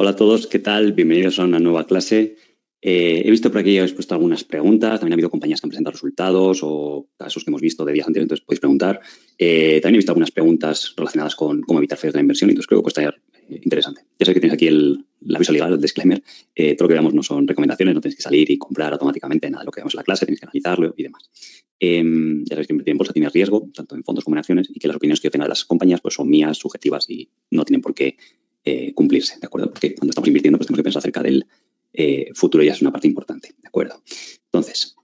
Hola a todos, ¿qué tal? Bienvenidos a una nueva clase. He visto por aquí que habéis puesto algunas preguntas, también ha habido compañías que han presentado resultados o casos que hemos visto de días anteriores, entonces podéis preguntar. También he visto algunas preguntas relacionadas con cómo evitar fallos de la inversión, entonces creo que puede estar interesante. Ya sé que tenéis aquí el aviso legal, el disclaimer. Todo lo que veamos no son recomendaciones, no tenéis que salir y comprar automáticamente nada de lo que veamos en la clase, tenéis que analizarlo y demás. Ya sabéis que invertir en bolsa tiene riesgo, tanto en fondos como en acciones, y que las opiniones que yo tenga de las compañías pues son mías, subjetivas y no tienen por qué cumplirse, ¿de acuerdo? Porque cuando estamos invirtiendo pues tenemos que pensar acerca del futuro, ya es una parte importante, ¿de acuerdo? Entonces,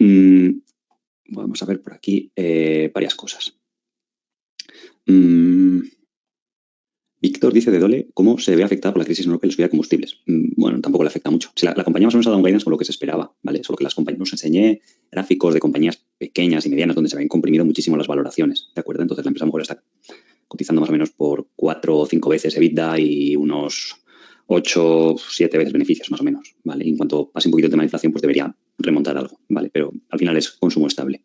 vamos a ver por aquí varias cosas. Víctor dice de Dole cómo se ve afectada por la crisis en Europa y la subida de combustibles. Bueno, tampoco le afecta mucho. Si la compañía más o menos ha dado un guidance con lo que se esperaba, ¿vale? Solo que las compañías, nos enseñé gráficos de compañías pequeñas y medianas donde se habían comprimido muchísimo las valoraciones, ¿de acuerdo? Entonces la empresa a lo mejor está cotizando más o menos por 4 o 5 veces EBITDA y unos 8 o 7 veces beneficios, más o menos, ¿vale? Y en cuanto pase un poquito el tema de inflación, pues debería remontar algo, ¿vale? Pero al final es consumo estable.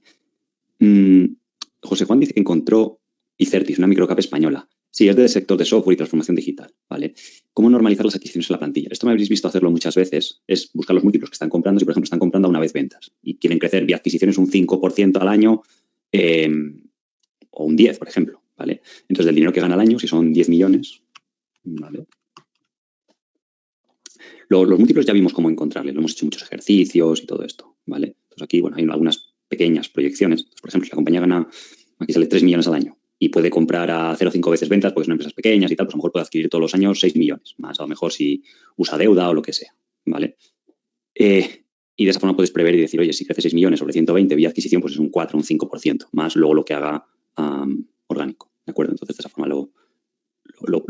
José Juan dice que encontró Icertis, una microcap española. Sí, es del sector de software y transformación digital, ¿vale? ¿Cómo normalizar las adquisiciones en la plantilla? Esto me habéis visto hacerlo muchas veces, es buscar los múltiplos que están comprando. Si, por ejemplo, están comprando a una vez ventas y quieren crecer vía adquisiciones un 5% al año o un 10%, por ejemplo, ¿vale? Entonces, del dinero que gana al año, si son 10 millones, ¿vale? Los múltiplos ya vimos cómo encontrarles, lo hemos hecho muchos ejercicios y todo esto, ¿vale? Entonces, aquí, bueno, hay algunas pequeñas proyecciones. Entonces, por ejemplo, si la compañía gana, aquí sale 3 millones al año y puede comprar a 0,5 veces ventas porque son empresas pequeñas y tal, pues a lo mejor puede adquirir todos los años 6 millones, más a lo mejor si usa deuda o lo que sea, ¿vale? Y de esa forma puedes prever y decir, oye, si crece 6 millones sobre 120 vía adquisición, pues es un 4, un 5%, más luego lo que haga orgánico, ¿de acuerdo? Entonces, de esa forma lo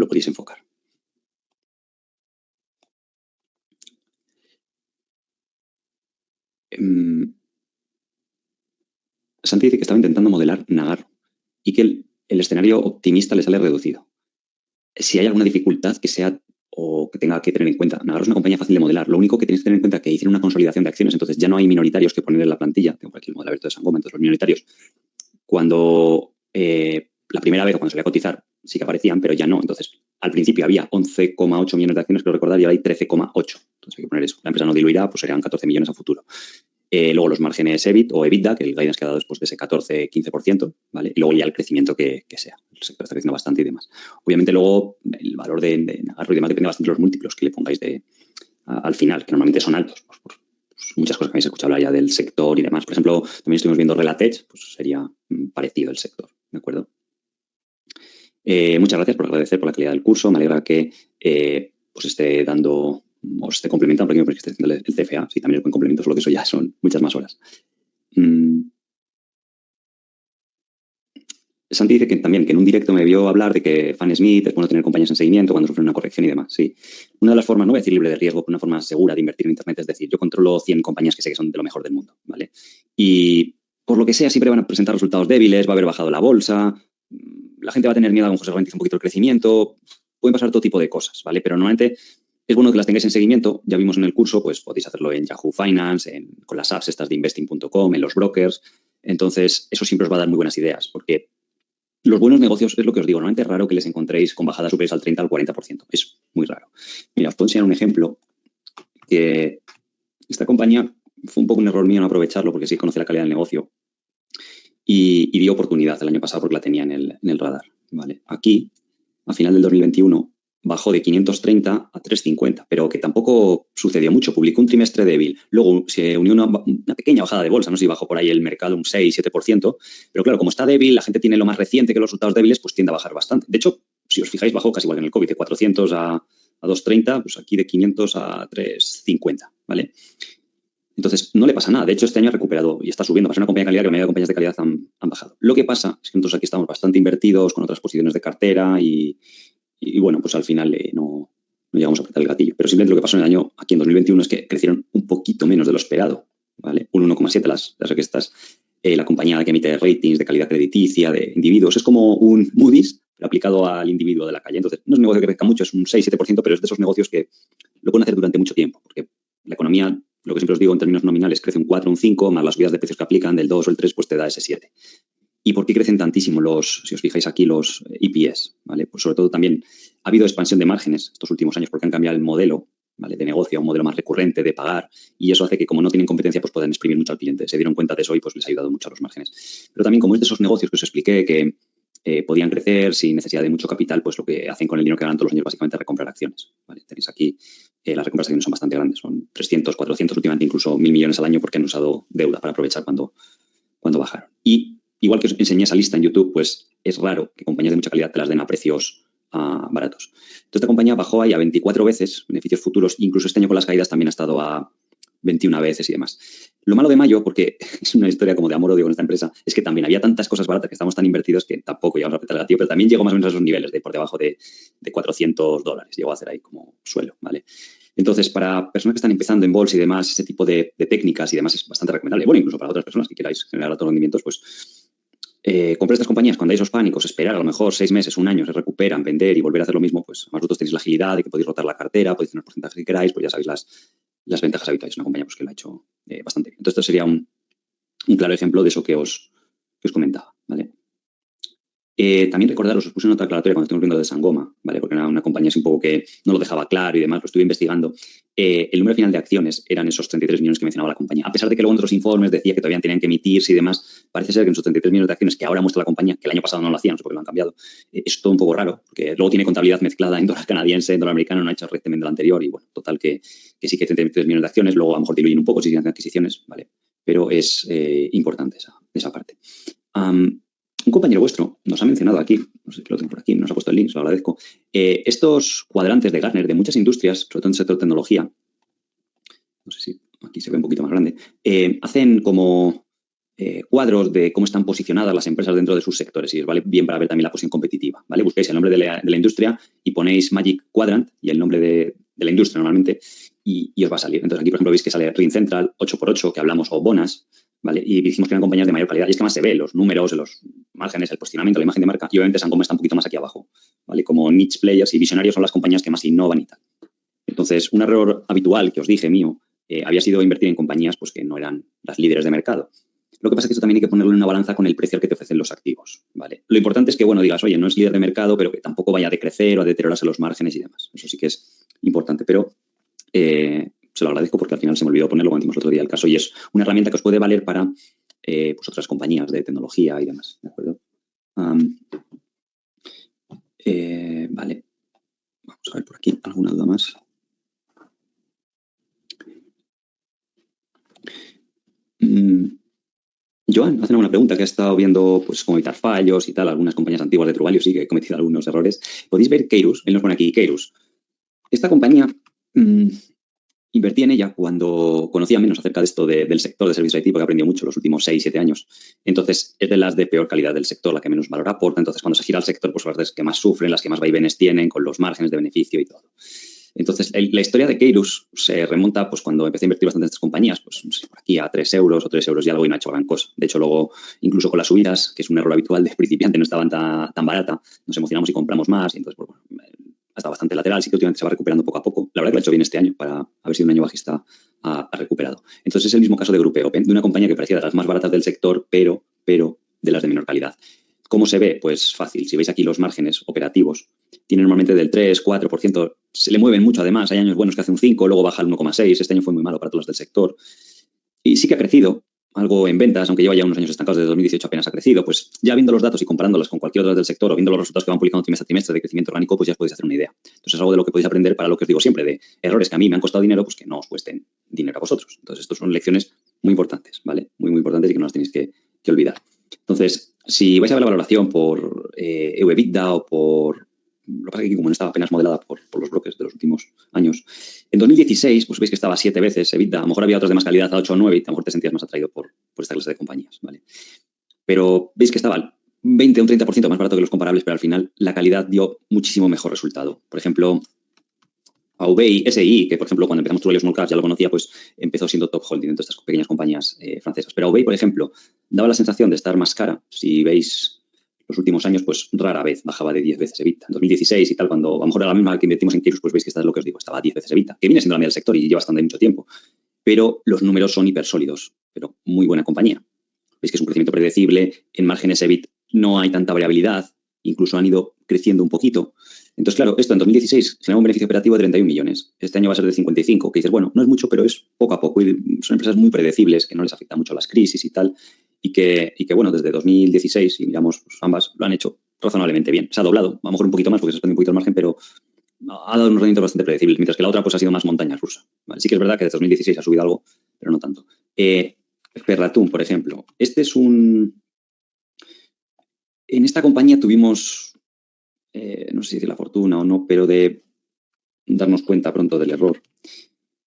podéis enfocar. Santi dice que estaba intentando modelar Nagarro y que el escenario optimista le sale reducido. Si hay alguna dificultad que sea o que tenga que tener en cuenta, Nagarro es una compañía fácil de modelar. Lo único que tenéis que tener en cuenta es que hicieron una consolidación de acciones, entonces ya no hay minoritarios que poner en la plantilla. Tengo por aquí el modelo abierto de Sangoma, entonces los minoritarios, cuando la primera vez o cuando se veía cotizar, sí que aparecían, pero ya no. Entonces, al principio había 11,8 millones de acciones, creo recordar, y ahora hay 13,8. Entonces hay que poner eso. La empresa no diluirá, pues serían 14 millones a futuro. Luego los márgenes EBIT o EBITDA, que el guidance que ha dado después de ese 14-15%, ¿vale? Y luego ya el crecimiento que sea. El sector está creciendo bastante y demás. Obviamente luego el valor de Nagarro y demás depende bastante de los múltiplos que le pongáis al final, que normalmente son altos. Pues muchas cosas que habéis escuchado hablar ya del sector y demás. Por ejemplo, también estuvimos viendo Relatech, pues sería parecido el sector, ¿de acuerdo? Muchas gracias por agradecer por la calidad del curso. Me alegra que pues esté dando... os esté complementando, porque esté haciendo el CFA, sí, también es buen complemento, solo que eso ya son muchas más horas. Santi dice que también que en un directo me vio hablar de que Fan Smith es bueno tener compañías en seguimiento cuando sufren una corrección y demás. Sí. Una de las formas, no voy a decir libre de riesgo, pero una forma segura de invertir en Internet es decir, yo controlo 100 compañías que sé que son de lo mejor del mundo, ¿vale? Y por lo que sea, siempre van a presentar resultados débiles, va a haber bajado la bolsa, la gente va a tener miedo a que se ralentice un poquito el crecimiento, pueden pasar todo tipo de cosas, ¿vale? Pero normalmente es bueno que las tengáis en seguimiento. Ya vimos en el curso, pues podéis hacerlo en Yahoo Finance, con las apps estas de investing.com, en los brokers. Entonces, eso siempre os va a dar muy buenas ideas, porque los buenos negocios, es lo que os digo, normalmente es raro que les encontréis con bajadas superiores al 30 al 40%. Es muy raro. Mira, os puedo enseñar un ejemplo que esta compañía fue un poco un error mío no aprovecharlo porque sí conoce la calidad del negocio y dio oportunidad el año pasado porque la tenía en el radar. ¿Vale? Aquí, a final del 2021, bajó de 530 a 350, pero que tampoco sucedió mucho. Publicó un trimestre débil. Luego se unió una pequeña bajada de bolsa. No sé si bajó por ahí el mercado un 6-7%. Pero claro, como está débil, la gente tiene lo más reciente que los resultados débiles, pues tiende a bajar bastante. De hecho, si os fijáis, bajó casi igual que en el COVID, de 400 a 230, pues aquí de 500 a 350, ¿vale? Entonces, no le pasa nada. De hecho, este año ha recuperado y está subiendo. Para ser una compañía de calidad, que la mayoría de compañías de calidad han bajado. Lo que pasa es que nosotros aquí estamos bastante invertidos con otras posiciones de cartera y bueno, pues al final no llegamos a apretar el gatillo. Pero simplemente lo que pasó en el año, aquí en 2021, es que crecieron un poquito menos de lo esperado, ¿vale? Un 1,7 las que estas, la compañía que emite ratings de calidad crediticia, de individuos. Es como un Moody's, pero aplicado al individuo de la calle. Entonces, no es un negocio que crezca mucho, es un 6-7%, pero es de esos negocios que lo pueden hacer durante mucho tiempo, porque la economía, lo que siempre os digo en términos nominales, crece un 4, un 5, más las subidas de precios que aplican del 2 o el 3, pues te da ese 7. ¿Y por qué crecen tantísimo si os fijáis aquí, los EPS? ¿Vale? Pues sobre todo también ha habido expansión de márgenes estos últimos años porque han cambiado el modelo ¿vale? De negocio, a un modelo más recurrente de pagar, y eso hace que, como no tienen competencia, pues puedan exprimir mucho al cliente. Se dieron cuenta de eso y pues les ha ayudado mucho a los márgenes. Pero también, como es de esos negocios que os expliqué que podían crecer sin necesidad de mucho capital, pues lo que hacen con el dinero que ganan todos los años básicamente es recomprar acciones, ¿vale? Tenéis aquí, las recompras de acciones son bastante grandes, son 300, 400, últimamente incluso 1.000 millones al año porque han usado deuda para aprovechar cuando bajaron. Y igual que os enseñé esa lista en YouTube, pues es raro que compañías de mucha calidad te las den a precios baratos. Entonces, esta compañía bajó ahí a 24 veces beneficios futuros, incluso este año con las caídas también ha estado a 21 veces y demás. Lo malo de Mayo, porque es una historia como de amor-odio con esta empresa, es que también había tantas cosas baratas que estamos tan invertidos que tampoco llegamos a apretar el gatillo, pero también llegó más o menos a esos niveles, de por debajo de $400. Llegó a hacer ahí como suelo, ¿vale? Entonces, para personas que están empezando en bolsa y demás, ese tipo de técnicas y demás es bastante recomendable. Bueno, incluso para otras personas que queráis generar altos rendimientos, pues comprar estas compañías cuando hay esos pánicos, esperar a lo mejor 6 meses, un año, se recuperan, vender y volver a hacer lo mismo, pues más vosotros tenéis la agilidad de que podéis rotar la cartera, podéis tener los porcentajes que queráis, pues ya sabéis las ventajas habituales. Una compañía pues, que lo ha hecho bastante bien. Entonces, esto sería un claro ejemplo de eso que os comentaba, ¿vale? También recordaros, os puse una otra aclaratoria cuando estuvimos viendo de Sangoma, ¿vale? Porque era una compañía así un poco que no lo dejaba claro y demás, lo estuve investigando. El número final de acciones eran esos 33 millones que mencionaba la compañía. A pesar de que luego en otros informes decía que todavía tenían que emitirse y demás, parece ser que en esos 33 millones de acciones que ahora muestra la compañía, que el año pasado no lo hacían, no sé por qué lo han cambiado, es todo un poco raro, porque luego tiene contabilidad mezclada en dólar canadiense, en dólar americano, no ha hecho rectamente lo anterior y bueno, total que sí que 33 millones de acciones, luego a lo mejor diluyen un poco si se hacen adquisiciones, ¿vale? Pero es importante esa parte. Un compañero vuestro nos ha mencionado aquí, no sé si lo tengo por aquí, nos ha puesto el link, se lo agradezco, estos cuadrantes de Gartner de muchas industrias, sobre todo en el sector de tecnología, no sé si aquí se ve un poquito más grande, hacen como cuadros de cómo están posicionadas las empresas dentro de sus sectores y os vale bien para ver también la posición competitiva, ¿vale? Buscáis el nombre de la industria y ponéis Magic Quadrant y el nombre de la industria normalmente y os va a salir. Entonces aquí, por ejemplo, veis que sale Ring Central, 8x8, que hablamos, o Bonas, ¿vale? Y dijimos que eran compañías de mayor calidad. Y es que más se ve los números, los márgenes, el posicionamiento, la imagen de marca. Y obviamente Sangoma está un poquito más aquí abajo, ¿vale? Como niche players y visionarios son las compañías que más innovan y tal. Entonces, un error habitual que os dije mío había sido invertir en compañías pues, que no eran las líderes de mercado. Lo que pasa es que eso también hay que ponerlo en una balanza con el precio al que te ofrecen los activos, ¿vale? Lo importante es que, bueno, digas, oye, no es líder de mercado, pero que tampoco vaya a decrecer o a deteriorarse los márgenes y demás. Eso sí que es importante, pero se lo agradezco porque al final se me olvidó ponerlo cuando hicimos el otro día el caso y es una herramienta que os puede valer para pues otras compañías de tecnología y demás, ¿de acuerdo? Vale, vamos a ver por aquí alguna duda más. Joan hace una pregunta que ha estado viendo pues cómo evitar fallos y tal, algunas compañías antiguas de Truvalio sí que he cometido algunos errores. Podéis ver Keirus, él nos pone aquí Keirus. Esta compañía invertí en ella cuando conocía menos acerca de esto del sector de servicios IT, porque he aprendido mucho los últimos 6, 7 años. Entonces, es de las de peor calidad del sector, la que menos valor aporta. Entonces, cuando se gira el sector, pues las que más sufren, las que más vaivenes tienen, con los márgenes de beneficio y todo. Entonces, la historia de Keirus se remonta pues cuando empecé a invertir bastante en estas compañías, pues no sé, por aquí a 3 euros o 3 euros y algo y no ha hecho gran cosa. De hecho, luego, incluso con las subidas, que es un error habitual de principiante, no estaban tan barata, nos emocionamos y compramos más y entonces, pues, bueno, ha estado bastante lateral, sí que últimamente se va recuperando poco a poco. La verdad que lo ha hecho bien este año, para haber sido un año bajista, ha recuperado. Entonces es el mismo caso de Grupo Open, de una compañía que parecía de las más baratas del sector, pero de las de menor calidad. ¿Cómo se ve? Pues fácil. Si veis aquí los márgenes operativos, tienen normalmente del 3, 4%, se le mueven mucho además. Hay años buenos que hace un 5, luego baja al 1,6. Este año fue muy malo para todos los del sector. Y sí que ha crecido algo en ventas, aunque lleva ya unos años estancados, desde 2018 apenas ha crecido, pues ya viendo los datos y comparándolas con cualquier otra del sector o viendo los resultados que van publicando trimestre a trimestre de crecimiento orgánico, pues ya os podéis hacer una idea. Entonces es algo de lo que podéis aprender para lo que os digo siempre, de errores que a mí me han costado dinero, pues que no os cuesten dinero a vosotros. Entonces estas son lecciones muy importantes, ¿vale? Muy, muy importantes y que no las tenéis que olvidar. Entonces, si vais a ver la valoración por EBITDA o por... Lo que pasa es que como no estaba apenas modelada por los bloques de los últimos años, en 2016, pues veis que estaba a 7 veces EBITDA. A lo mejor había otras de más calidad a 8 o 9 y a lo mejor te sentías más atraído por esta clase de compañías, ¿vale? Pero veis que estaba 20 o un 30% más barato que los comparables, pero al final la calidad dio muchísimo mejor resultado. Por ejemplo, Aubey, SI, que por ejemplo cuando empezamos Truvalio Small Caps ya lo conocía, pues empezó siendo top holding dentro de estas pequeñas compañías francesas. Pero Aubey, por ejemplo, daba la sensación de estar más cara. Si veis los últimos años, pues rara vez bajaba de 10 veces EBITDA. En 2016 y tal, cuando a lo mejor era la misma que invertimos en Keirus, pues veis que esta es lo que os digo, estaba a 10 veces EBITDA, que viene siendo la media del sector y lleva bastante mucho tiempo. Pero los números son hiper sólidos, pero muy buena compañía. Veis que es un crecimiento predecible, en márgenes EBIT no hay tanta variabilidad incluso han ido creciendo un poquito. Entonces, claro, esto en 2016 genera un beneficio operativo de 31 millones. Este año va a ser de 55, que dices, bueno, no es mucho, pero es poco a poco. Y son empresas muy predecibles, que no les afectan mucho las crisis y tal. Y que bueno, desde 2016, si miramos, pues, ambas lo han hecho razonablemente bien. Se ha doblado, a lo mejor un poquito más porque se ha expandido un poquito el margen, pero ha dado unos rendimientos bastante predecibles, mientras que la otra pues ha sido más montaña rusa. ¿Vale? Sí que es verdad que desde 2016 ha subido algo, pero no tanto. Ferratum, por ejemplo. En esta compañía tuvimos, no sé si decir la fortuna o no, pero de darnos cuenta pronto del error.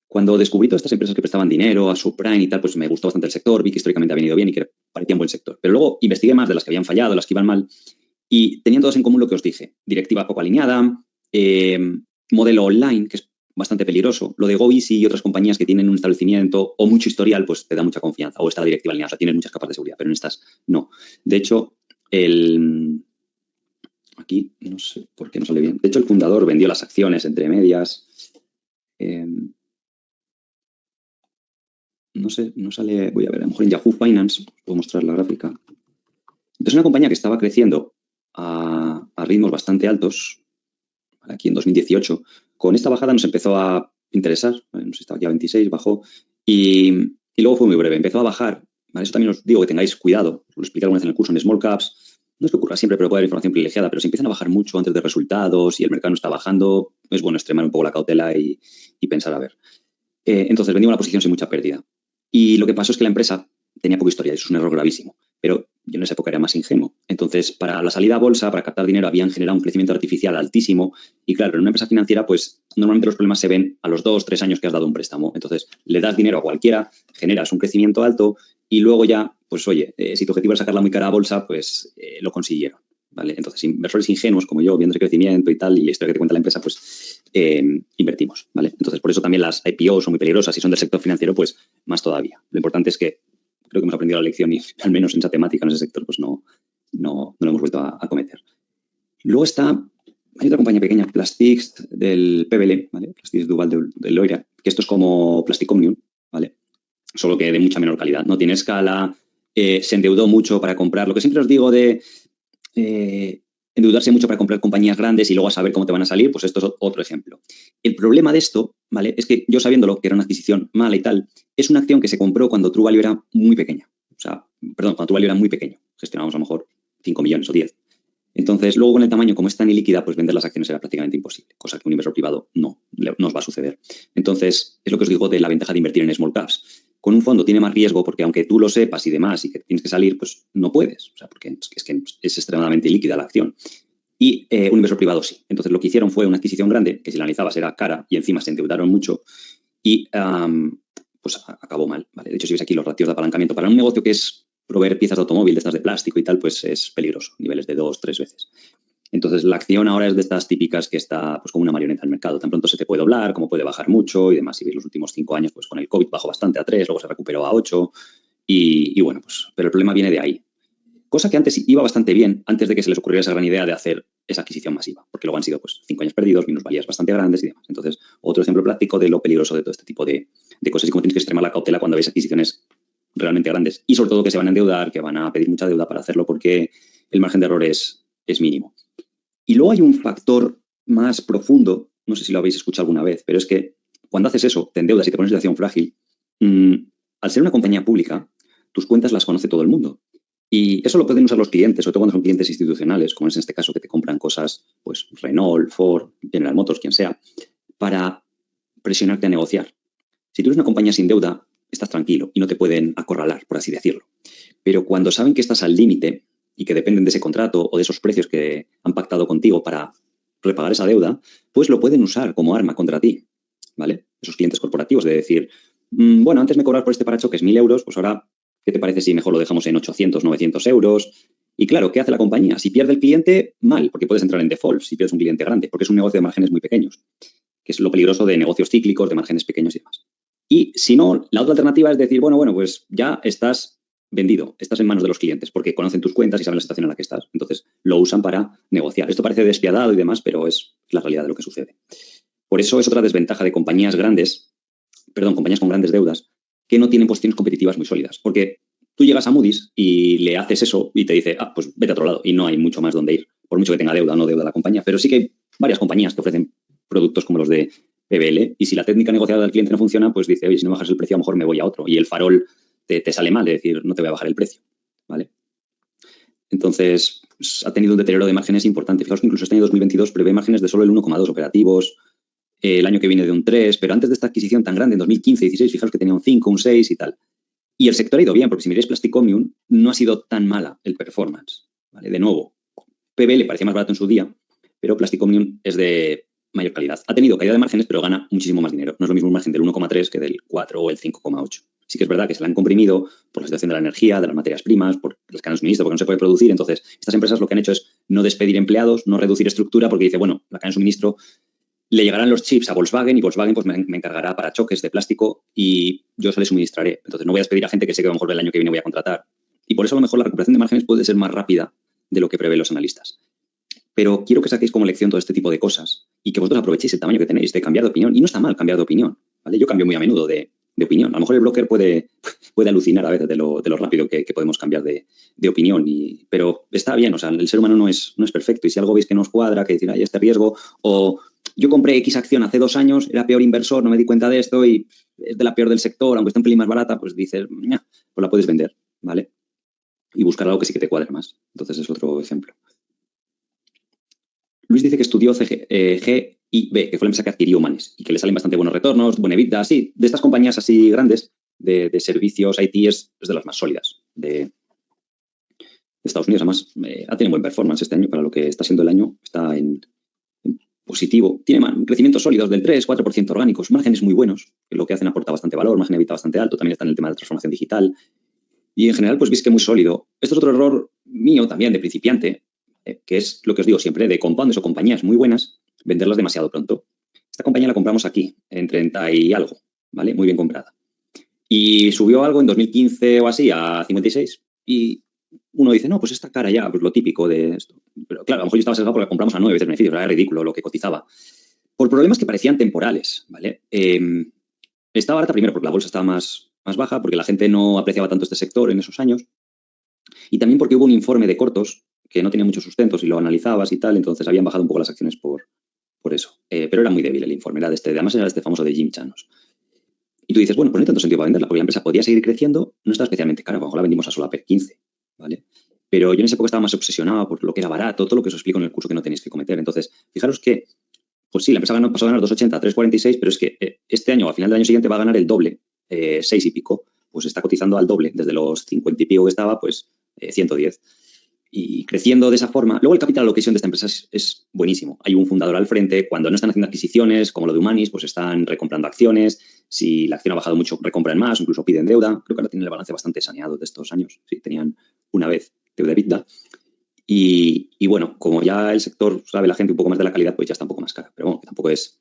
Cuando descubrí todas estas empresas que prestaban dinero a subprime y tal, pues me gustó bastante el sector, vi que históricamente ha venido bien y que parecía un buen sector. Pero luego investigué más de las que habían fallado, las que iban mal, y tenían todas en común lo que os dije. Directiva poco alineada, modelo online, que es bastante peligroso. Lo de GoEasy y otras compañías que tienen un establecimiento o mucho historial, pues te da mucha confianza. O está la directiva alineada, o sea, tienes muchas capas de seguridad, pero en estas no. De hecho, aquí no sé por qué no sale bien. De hecho, el fundador vendió las acciones entre medias. No sé, no sale, voy a ver, a lo mejor en Yahoo Finance, os puedo mostrar la gráfica. Entonces, una compañía que estaba creciendo a ritmos bastante altos, aquí en 2018, con esta bajada nos empezó a interesar, ¿vale? No sé, estaba ya 26, bajó, y luego fue muy breve, empezó a bajar, ¿vale? Eso también os digo que tengáis cuidado, os lo expliqué alguna vez en el curso, en Small Caps, no es que ocurra siempre, pero puede haber información privilegiada, pero si empiezan a bajar mucho antes de resultados y el mercado no está bajando, es bueno extremar un poco la cautela y pensar a ver. Entonces vendimos la posición sin mucha pérdida. Y lo que pasó es que la empresa tenía poca historia, eso es un error gravísimo, pero yo en esa época era más ingenuo. Entonces, para la salida a bolsa, para captar dinero, habían generado un crecimiento artificial altísimo y claro, en una empresa financiera, pues normalmente los problemas se ven a los 2 o 3 años que has dado un préstamo. Entonces, le das dinero a cualquiera, generas un crecimiento alto y luego ya, pues oye, si tu objetivo era sacarla muy cara a bolsa, pues lo consiguieron. ¿Vale? Entonces, inversores ingenuos como yo, viendo ese crecimiento y tal, y la historia que te cuenta la empresa, pues invertimos. ¿Vale? Entonces, por eso también las IPO son muy peligrosas. Si son del sector financiero, pues más todavía. Lo importante es que creo que hemos aprendido la lección y al menos en esa temática, en ese sector, pues no lo hemos vuelto a cometer. Luego hay otra compañía pequeña, Plastics del PBL, ¿vale? Plastics Duval del Loira, que esto es como Plastic Omnium, ¿vale? Solo que de mucha menor calidad. No tiene escala, se endeudó mucho para comprar. Lo que siempre os digo de endeudarse mucho para comprar compañías grandes y luego a saber cómo te van a salir, pues esto es otro ejemplo. El problema de esto, ¿vale? Es que yo sabiéndolo, que era una adquisición mala y tal, es una acción que se compró cuando True Value era muy pequeña. O sea, perdón, cuando True Value era muy pequeño. Gestionábamos a lo mejor 5 millones o 10. Entonces, luego con el tamaño, como es tan ilíquida, pues vender las acciones era prácticamente imposible, cosa que un inversor privado no os va a suceder. Entonces, es lo que os digo de la ventaja de invertir en small caps. Con un fondo tiene más riesgo porque aunque tú lo sepas y demás y que tienes que salir, pues no puedes, o sea, porque es que es extremadamente líquida la acción. Y un inversor privado sí. Entonces, lo que hicieron fue una adquisición grande, que si la analizabas era cara y encima se endeudaron mucho y pues acabó mal, ¿vale? De hecho, si ves aquí los ratios de apalancamiento para un negocio que es proveer piezas de automóvil, de estas de plástico y tal, pues es peligroso, niveles de 2, 3 veces. Entonces, la acción ahora es de estas típicas que está pues como una marioneta en el mercado. Tan pronto se te puede doblar, como puede bajar mucho y demás. Si veis los últimos 5 años, pues con el COVID bajó bastante a 3, luego se recuperó a 8 y bueno, pues, pero el problema viene de ahí. Cosa que antes iba bastante bien, antes de que se les ocurriera esa gran idea de hacer esa adquisición masiva, porque luego han sido pues 5 años perdidos, minusvalías bastante grandes y demás. Entonces, otro ejemplo práctico de lo peligroso de todo este tipo de cosas y cómo tienes que extremar la cautela cuando veis adquisiciones realmente grandes y sobre todo que se van a endeudar, que van a pedir mucha deuda para hacerlo porque el margen de error es mínimo. Y luego hay un factor más profundo, no sé si lo habéis escuchado alguna vez, pero es que cuando haces eso, te endeudas y te pones en situación frágil, al ser una compañía pública, tus cuentas las conoce todo el mundo. Y eso lo pueden usar los clientes, sobre todo cuando son clientes institucionales, como es en este caso que te compran cosas, pues Renault, Ford, General Motors, quien sea, para presionarte a negociar. Si tú eres una compañía sin deuda, estás tranquilo y no te pueden acorralar, por así decirlo. Pero cuando saben que estás al límite y que dependen de ese contrato o de esos precios que han pactado contigo para repagar esa deuda, pues lo pueden usar como arma contra ti, ¿vale? Esos clientes corporativos de decir, bueno, antes me cobras por este parachoques 1.000 euros, pues ahora, ¿qué te parece si mejor lo dejamos en 800, 900 euros? Y claro, ¿qué hace la compañía? Si pierde el cliente, mal, porque puedes entrar en default si pierdes un cliente grande, porque es un negocio de márgenes muy pequeños, que es lo peligroso de negocios cíclicos, de márgenes pequeños y demás. Y si no, la otra alternativa es decir, bueno, pues ya estás vendido, estás en manos de los clientes porque conocen tus cuentas y saben la situación en la que estás. Entonces, lo usan para negociar. Esto parece despiadado y demás, pero es la realidad de lo que sucede. Por eso es otra desventaja de compañías con grandes deudas, que no tienen posiciones competitivas muy sólidas. Porque tú llegas a Moody's y le haces eso y te dice, pues vete a otro lado y no hay mucho más donde ir. por mucho que tenga deuda o no deuda la compañía, pero sí que hay varias compañías que ofrecen productos como los de PBL, y si la técnica negociada del cliente no funciona, pues dice, oye, si no bajas el precio, a lo mejor me voy a otro, y el farol te sale mal, de decir, no te voy a bajar el precio, ¿vale? Entonces, pues, ha tenido un deterioro de márgenes importante. Fijaos que incluso este año 2022 prevé márgenes de solo el 1,2 operativos, el año que viene de un 3, pero antes de esta adquisición tan grande, en 2015-16, fijaos que tenía un 5, un 6 y tal. Y el sector ha ido bien, porque si miráis Plastic Omnium, no ha sido tan mala el performance, ¿vale? De nuevo, PBL parecía más barato en su día, pero Plastic Omnium es de mayor calidad. Ha tenido caída de márgenes, pero gana muchísimo más dinero. No es lo mismo un margen del 1,3 que del 4 o el 5,8. Sí que es verdad que se la han comprimido por la situación de la energía, de las materias primas, por las cadenas de suministro, porque no se puede producir. Entonces, estas empresas lo que han hecho es no despedir empleados, no reducir estructura, porque dice, bueno, la cadena de suministro le llegarán los chips a Volkswagen y Volkswagen pues me encargará para choques de plástico y yo se le suministraré. Entonces, no voy a despedir a gente que sé que a lo mejor el año que viene voy a contratar. Y por eso a lo mejor la recuperación de márgenes puede ser más rápida de lo que prevén los analistas. Pero quiero que saquéis como lección todo este tipo de cosas y que vosotros aprovechéis el tamaño que tenéis de cambiar de opinión. Y no está mal cambiar de opinión, ¿vale? Yo cambio muy a menudo de opinión. A lo mejor el broker puede alucinar a veces de lo rápido que podemos cambiar de opinión. Pero está bien, o sea, el ser humano no es perfecto. Y si algo veis que nos cuadra, que decir, hay este riesgo, o yo compré X acción hace 2 años, era peor inversor, no me di cuenta de esto y es de la peor del sector, aunque esté un pelín más barata, pues dices, pues la puedes vender, ¿vale? Y buscar algo que sí que te cuadre más. Entonces es otro ejemplo. Luis dice que estudió GIB, que fue la empresa que adquirió Humanes, y que le salen bastante buenos retornos, buena EBITDA, sí, de estas compañías así grandes, de servicios IT, es de las más sólidas de Estados Unidos. Además, ha tenido buen performance este año, para lo que está siendo el año, está en positivo. Tiene crecimientos sólidos del 3-4% orgánicos, márgenes muy buenos, que lo que hacen aporta bastante valor, margen EBITDA bastante alto, también está en el tema de la transformación digital, y en general, pues veis que muy sólido. Esto es otro error mío también, de principiante, que es lo que os digo siempre, de compounds o compañías muy buenas, venderlas demasiado pronto. Esta compañía la compramos aquí, en 30 y algo, ¿vale? Muy bien comprada. Y subió algo en 2015 o así a 56 y uno dice, no, pues está cara ya, pues lo típico de esto. Pero claro, a lo mejor yo estaba sesgado porque la compramos a 9 veces beneficios, era ridículo lo que cotizaba. Por problemas que parecían temporales, ¿vale? Estaba barata primero porque la bolsa estaba más baja, porque la gente no apreciaba tanto este sector en esos años, y también porque hubo un informe de cortos que no tenía muchos sustentos y lo analizabas y tal, entonces habían bajado un poco las acciones por eso. Pero era muy débil el informe, además era este famoso de Jim Chanos. Y tú dices, bueno, pues no hay tanto sentido para venderla, porque la empresa podía seguir creciendo, no estaba especialmente cara, a lo mejor la vendimos a Solaper 15, ¿vale? Pero yo en esa época estaba más obsesionado por lo que era barato, todo lo que os explico en el curso que no tenéis que cometer. Entonces, fijaros que, pues sí, la empresa pasó a ganar 2,80 a 3,46, pero es que este año, al final del año siguiente, va a ganar el doble, 6 y pico. Pues está cotizando al doble, desde los 50 y pico que estaba, pues 110. Y creciendo de esa forma. Luego el capital allocation de esta empresa es buenísimo. Hay un fundador al frente. Cuando no están haciendo adquisiciones, como lo de Humanis, pues están recomprando acciones. Si la acción ha bajado mucho, recompran más, incluso piden deuda. Creo que ahora tienen el balance bastante saneado de estos años. Sí, tenían una vez deuda EBITDA. Y bueno, como ya el sector sabe la gente un poco más de la calidad, pues ya está un poco más cara. Pero bueno, que tampoco es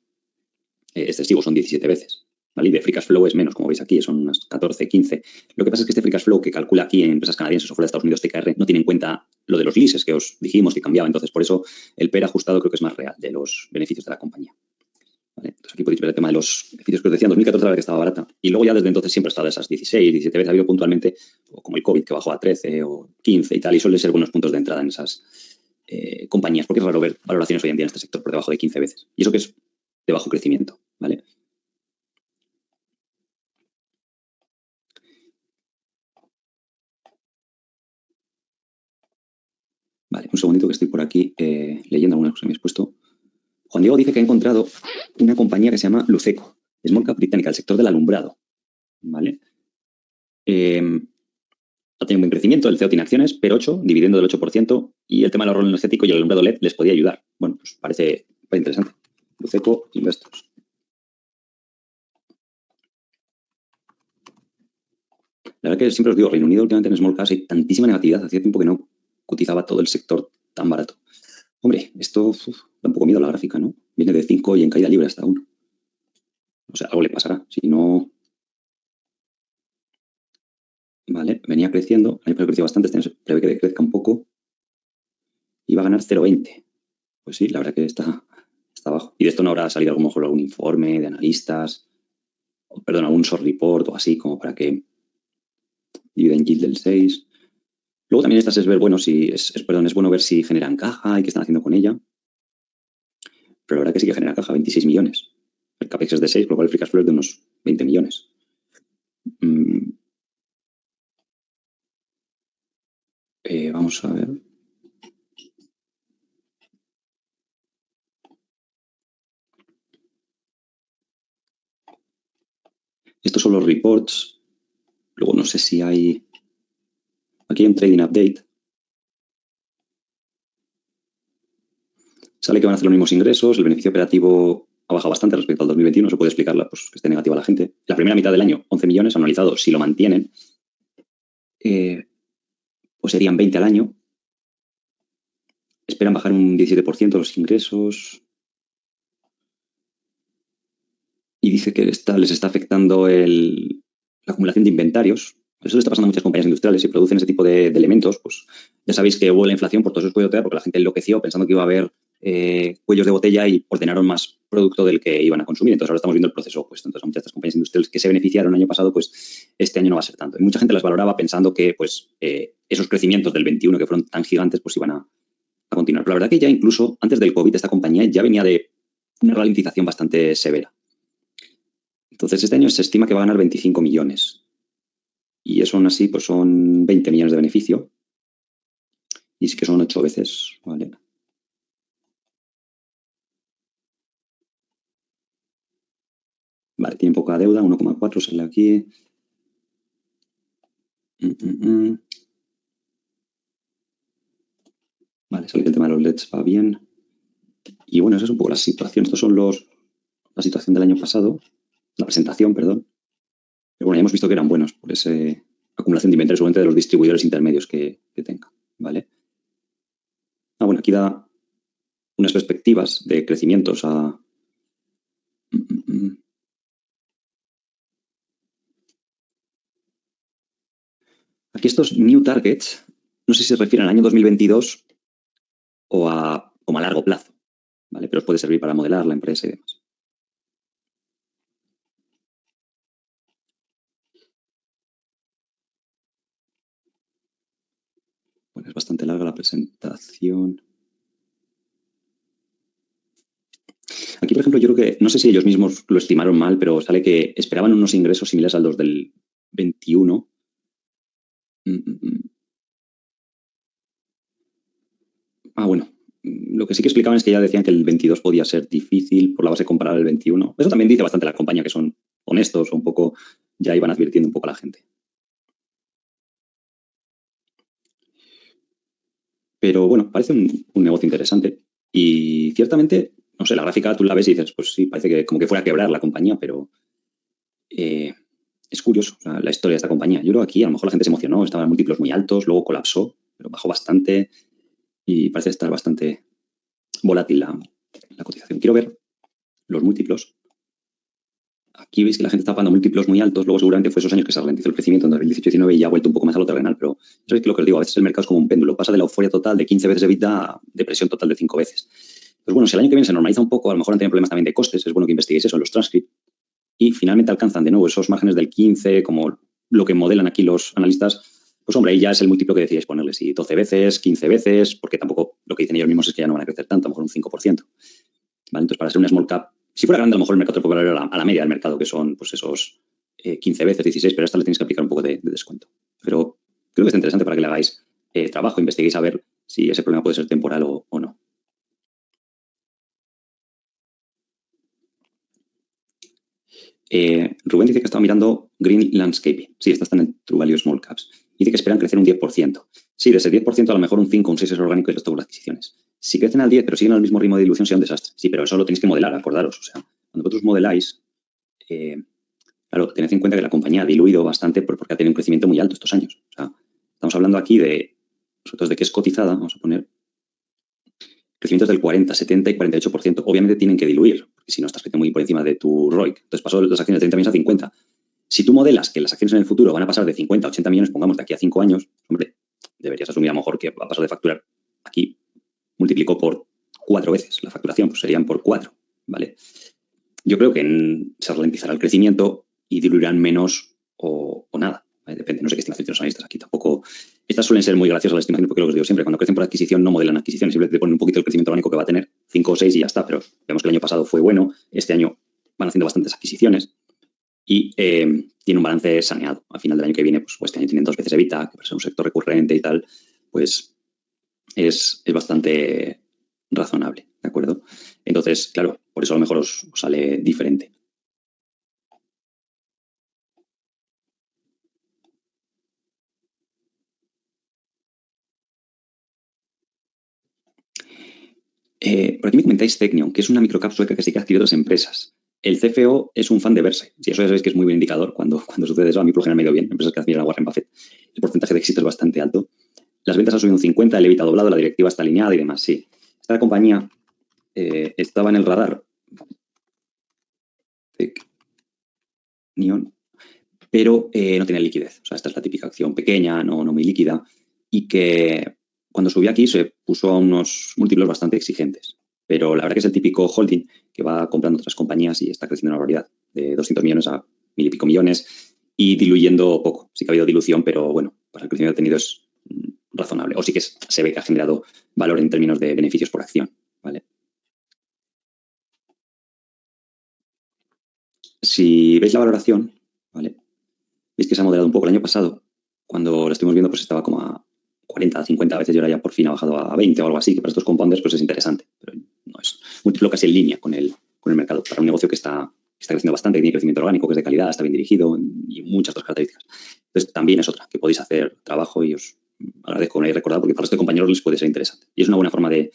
excesivo, son 17 veces. ¿Vale? Y de free cash flow es menos, como veis aquí, son unas 14, 15. Lo que pasa es que este free cash flow que calcula aquí en empresas canadienses o fuera de Estados Unidos, TKR, no tiene en cuenta lo de los leases que os dijimos que cambiaba. Entonces, por eso el PER ajustado creo que es más real de los beneficios de la compañía. ¿Vale? Entonces, aquí podéis ver el tema de los beneficios que os decía. En 2014 la verdad que estaba barata. Y luego ya desde entonces siempre ha estado de esas 16, 17 veces. Ha habido puntualmente, como el COVID, que bajó a 13 o 15 y tal. Y suelen ser buenos puntos de entrada en esas compañías, porque es raro ver valoraciones hoy en día en este sector por debajo de 15 veces. Y eso que es de bajo crecimiento. ¿Vale? Vale, un segundito que estoy por aquí leyendo algunas cosas que me has puesto. Juan Diego dice que ha encontrado una compañía que se llama Luceco, small cap británica, del sector del alumbrado. ¿Vale? Ha tenido un buen crecimiento, el CEO tiene acciones, PER 8, dividendo del 8%, y el tema del ahorro energético y el alumbrado LED les podía ayudar. Bueno, pues parece interesante. Luceco Investors. La verdad que siempre os digo, Reino Unido últimamente en small caps hay tantísima negatividad, hacía tiempo que no cotizaba todo el sector tan barato. Hombre, esto da un poco miedo a la gráfica, ¿no? Viene de 5 y en caída libre hasta 1. O sea, algo le pasará. Si no... Vale, venía creciendo. El año pasado creció bastante, este año se prevé que crezca un poco. Y va a ganar 0,20. Pues sí, la verdad que está abajo. Y de esto no habrá salido a lo mejor algún informe de analistas, o, perdón, algún short report o así, como para que dividend yield del 6. Luego también estas es ver, bueno, si es bueno ver si generan caja y qué están haciendo con ella. Pero la verdad que sí que genera caja, 26 millones. El CAPEX es de 6, con lo cual el free cash flow es de unos 20 millones. Vamos a ver. Estos son los reports. Luego no sé si hay... Aquí hay un trading update. Sale que van a hacer los mismos ingresos, el beneficio operativo ha bajado bastante respecto al 2021, se puede explicarla, pues que esté negativa la gente. La primera mitad del año, 11 millones anualizados, si lo mantienen, pues serían 20 al año. Esperan bajar un 17% los ingresos. Y dice que les está afectando la acumulación de inventarios. Eso le está pasando a muchas compañías industriales. Si producen ese tipo de elementos, pues ya sabéis que hubo la inflación por todos esos cuellos de botella porque la gente enloqueció pensando que iba a haber cuellos de botella y ordenaron más producto del que iban a consumir. Entonces ahora estamos viendo el proceso opuesto. Entonces a muchas de estas compañías industriales que se beneficiaron el año pasado, pues este año no va a ser tanto. Y mucha gente las valoraba pensando que pues esos crecimientos del 21 que fueron tan gigantes pues iban a continuar. Pero la verdad que ya incluso antes del COVID esta compañía ya venía de una ralentización bastante severa. Entonces, este año se estima que va a ganar 25 millones. Y eso aún así, pues son 20 millones de beneficio. Y sí que son 8 veces, ¿vale? Vale, tiene poca deuda, 1,4 sale aquí. Vale, sale que el tema de los LEDs va bien. Y bueno, esa es un poco la situación. Estos son la situación del año pasado. La presentación, perdón. Pero bueno, ya hemos visto que eran buenos por esa acumulación de inventario seguramente de los distribuidores intermedios que tenga, ¿vale? Bueno, aquí da unas perspectivas de crecimientos a... Aquí estos new targets, no sé si se refieren al año 2022 o a largo plazo, ¿vale? Pero os puede servir para modelar la empresa y demás. Bueno, es bastante larga la presentación. Aquí, por ejemplo, yo creo que, no sé si ellos mismos lo estimaron mal, pero sale que esperaban unos ingresos similares a los del 21. Bueno, lo que sí que explicaban es que ya decían que el 22 podía ser difícil por la base comparada al 21. Eso también dice bastante la compañía, que son honestos o un poco, ya iban advirtiendo un poco a la gente. Pero bueno, parece un negocio interesante y ciertamente, no sé, la gráfica tú la ves y dices, pues sí, parece que como que fuera a quebrar la compañía, pero es curioso, o sea, la historia de esta compañía. Yo creo que aquí a lo mejor la gente se emocionó, estaban en múltiplos muy altos, luego colapsó, pero bajó bastante y parece estar bastante volátil la cotización. Quiero ver los múltiplos. Aquí veis que la gente está pagando múltiplos muy altos, luego seguramente fue esos años que se ralentizó el crecimiento en 2018-19 y ya ha vuelto un poco más a lo terrenal, pero eso es lo que os digo, a veces el mercado es como un péndulo, pasa de la euforia total de 15 veces de EBITDA a depresión total de 5 veces. Pues bueno, si el año que viene se normaliza un poco, a lo mejor han tenido problemas también de costes, es bueno que investiguéis eso en los transcripts, y finalmente alcanzan de nuevo esos márgenes del 15, como lo que modelan aquí los analistas, pues hombre, ahí ya es el múltiplo que decidáis ponerle, si 12 veces, 15 veces, porque tampoco lo que dicen ellos mismos es que ya no van a crecer tanto, a lo mejor un 5%. ¿Vale? Entonces, para ser una small cap, si fuera grande, a lo mejor el mercado te puede valer a la media del mercado, que son pues esos 15 veces, 16, pero a esta le tenéis que aplicar un poco de descuento. Pero creo que es interesante para que le hagáis trabajo, investiguéis a ver si ese problema puede ser temporal o no. Rubén dice que estaba mirando Green Landscaping. Sí, esta está en el True Value Small Caps. Dice que esperan crecer un 10%. Sí, de ese 10% a lo mejor un 5 o un 6 es orgánico y el resto por las adquisiciones. Si crecen al 10 pero siguen al mismo ritmo de dilución, sería un desastre. Sí, pero eso lo tenéis que modelar, acordaros. O sea, cuando vosotros modeláis, claro, tened en cuenta que la compañía ha diluido bastante porque ha tenido un crecimiento muy alto estos años. O sea, estamos hablando aquí de, nosotros de que es cotizada, vamos a poner crecimientos del 40, 70 y 48%. Obviamente tienen que diluir, porque si no estás creciendo muy por encima de tu ROIC. Entonces pasó las acciones de 30 millones a 50. Si tú modelas que las acciones en el futuro van a pasar de 50 a 80 millones, pongamos, de aquí a 5 años, hombre, deberías asumir a lo mejor que va a pasar de facturar aquí, multiplicó por 4 veces la facturación, pues serían por 4, ¿vale? Yo creo que se ralentizará el crecimiento y diluirán menos o nada, Depende, no sé qué estimación tienen los analistas aquí. Tampoco. Estas suelen ser muy graciosas las estimaciones porque lo que os digo siempre, cuando crecen por adquisición no modelan adquisición, simplemente te ponen un poquito el crecimiento orgánico que va a tener, 5 o 6 y ya está. Pero vemos que el año pasado fue bueno, este año van haciendo bastantes adquisiciones y tiene un balance saneado. Al final del año que viene, pues este año tienen 2 veces EBITDA, que para ser un sector recurrente y tal, pues es bastante razonable, ¿de acuerdo? Entonces, claro, por eso a lo mejor os sale diferente. Por aquí me comentáis Tecnion, que es una microcap sueca que sí que adquiere otras empresas. El CFO es un fan de Verse. Si eso ya sabéis que es muy buen indicador cuando sucede eso. A mí por lo general me ha ido bien. Empresas que admiran a Warren Buffett. El porcentaje de éxito es bastante alto. Las ventas han subido un 50, el EBITDA ha doblado, la directiva está alineada y demás. Sí. Esta compañía estaba en el radar. Tecnion, pero no tiene liquidez. O sea, esta es la típica acción pequeña, no muy líquida, y que cuando subió aquí se puso a unos múltiplos bastante exigentes. Pero la verdad que es el típico holding que va comprando otras compañías y está creciendo una barbaridad, de 200 millones a 1.000 y pico millones, y diluyendo poco. Sí que ha habido dilución, pero bueno, para el crecimiento que ha tenido es razonable. O sí que se ve que ha generado valor en términos de beneficios por acción, ¿vale? Si veis la valoración, ¿vale? Veis que se ha moderado un poco el año pasado. Cuando lo estuvimos viendo, pues estaba como a 40, 50 veces y ahora ya por fin ha bajado a 20 o algo así, que para estos compounders pues es interesante. Pero no es múltiplo casi en línea con el mercado. Para un negocio que está creciendo bastante, que tiene crecimiento orgánico, que es de calidad, está bien dirigido y muchas otras características. Entonces también es otra, que podéis hacer trabajo y os agradezco que me hayáis recordado porque para estos compañeros les puede ser interesante. Y es una buena forma de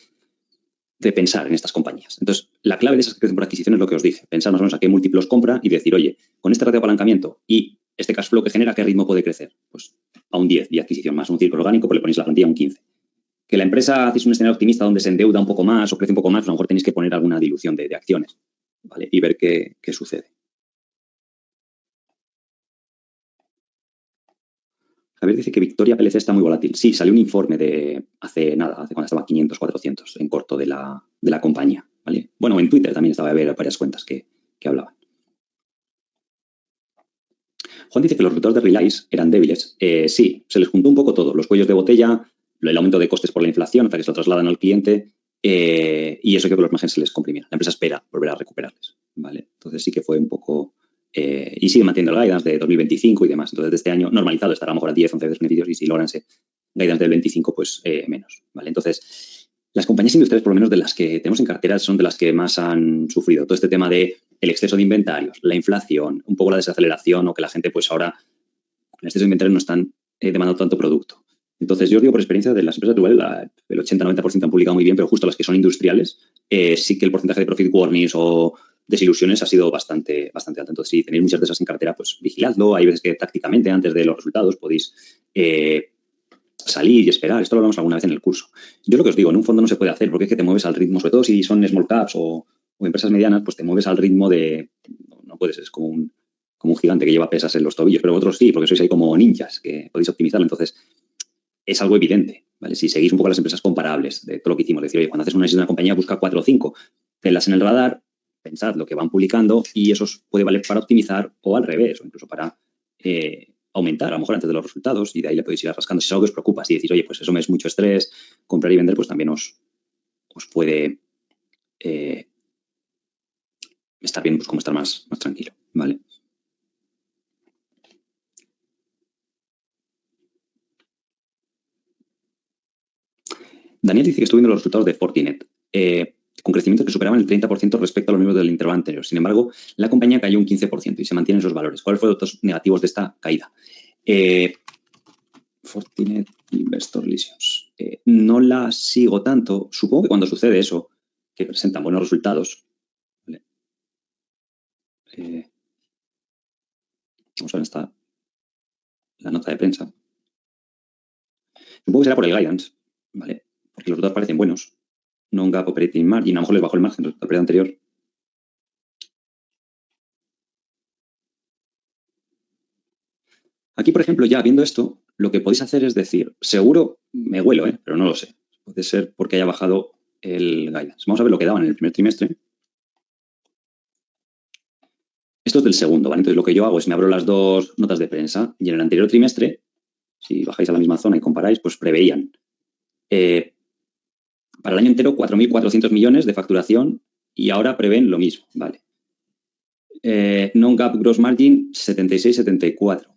pensar en estas compañías. Entonces, la clave de esas que crecen por adquisición es lo que os dije. Pensar más o menos a qué múltiplos compra y decir, oye, con este ratio de apalancamiento y este cash flow que genera, ¿qué ritmo puede crecer? Pues a un 10 de adquisición más, un círculo orgánico, pues le ponéis la plantilla a un 15. Que la empresa hacéis un escenario optimista donde se endeuda un poco más o crece un poco más, pues a lo mejor tenéis que poner alguna dilución de acciones, ¿vale? Y ver qué sucede. Javier dice que Victoria PLC está muy volátil. Sí, salió un informe de hace cuando estaba 500, 400 en corto de la compañía, ¿vale? Bueno, en Twitter también estaba a ver varias cuentas que hablaban. Juan dice que los resultados de Relais eran débiles. Sí, se les juntó un poco todo. Los cuellos de botella, el aumento de costes por la inflación hasta que se lo trasladan al cliente y eso que los márgenes se les comprimieron. La empresa espera volver a recuperarles, ¿vale? Entonces sí que fue un poco... y sigue manteniendo el guidance de 2025 y demás. Entonces de este año normalizado estará a lo mejor a 10, 11 veces beneficios y si logran ese guidance del 25, pues menos, ¿vale? Entonces las compañías industriales, por lo menos de las que tenemos en cartera, son de las que más han sufrido. Todo este tema de el exceso de inventarios, la inflación, un poco la desaceleración o que la gente pues ahora con exceso de inventarios no están demandando tanto producto. Entonces yo os digo por experiencia de las empresas igual el 80-90% han publicado muy bien, pero justo las que son industriales sí que el porcentaje de profit warnings o desilusiones ha sido bastante alto. Entonces si tenéis muchas de esas en cartera, pues vigiladlo. Hay veces que tácticamente antes de los resultados podéis salir y esperar. Esto lo hablamos alguna vez en el curso. Yo lo que os digo, en un fondo no se puede hacer porque es que te mueves al ritmo, sobre todo si son small caps o empresas medianas, pues te mueves al ritmo de... No puedes, es como un gigante que lleva pesas en los tobillos, pero vosotros sí, porque sois ahí como ninjas, que podéis optimizarlo. Entonces, es algo evidente, ¿vale? Si seguís un poco las empresas comparables de todo lo que hicimos, decir, oye, cuando haces una análisis de una compañía, busca 4 o 5, tenlas en el radar, pensad lo que van publicando y eso os puede valer para optimizar o al revés, o incluso para aumentar, a lo mejor antes de los resultados y de ahí le podéis ir rascando. Si es algo que os preocupa, si decís, oye, pues eso me es mucho estrés, comprar y vender, pues también os puede estar bien, pues como estar más tranquilo, ¿vale? Daniel dice que estuvo viendo los resultados de Fortinet, con crecimientos que superaban el 30% respecto a los mismos del intervalo anterior. Sin embargo, la compañía cayó un 15% y se mantienen esos valores. ¿Cuáles fueron los datos negativos de esta caída? Fortinet Investor Relations. No la sigo tanto. Supongo que cuando sucede eso, que presentan buenos resultados, ¿vale? Vamos a ver, está la nota de prensa. Supongo que será por el guidance, ¿vale? Porque los resultados parecen buenos. Non-GAAP operating margin, a lo mejor les bajó el margen del periodo anterior. Aquí, por ejemplo, ya viendo esto, lo que podéis hacer es decir, seguro, me huelo, pero no lo sé. Puede ser porque haya bajado el guidance. Vamos a ver lo que daban en el primer trimestre. Esto es del segundo, ¿vale? Entonces lo que yo hago es me abro las dos notas de prensa y en el anterior trimestre, si bajáis a la misma zona y comparáis, pues preveían para el año entero 4.400 millones de facturación y ahora prevén lo mismo, ¿vale? Non-GAAP gross margin 76-74.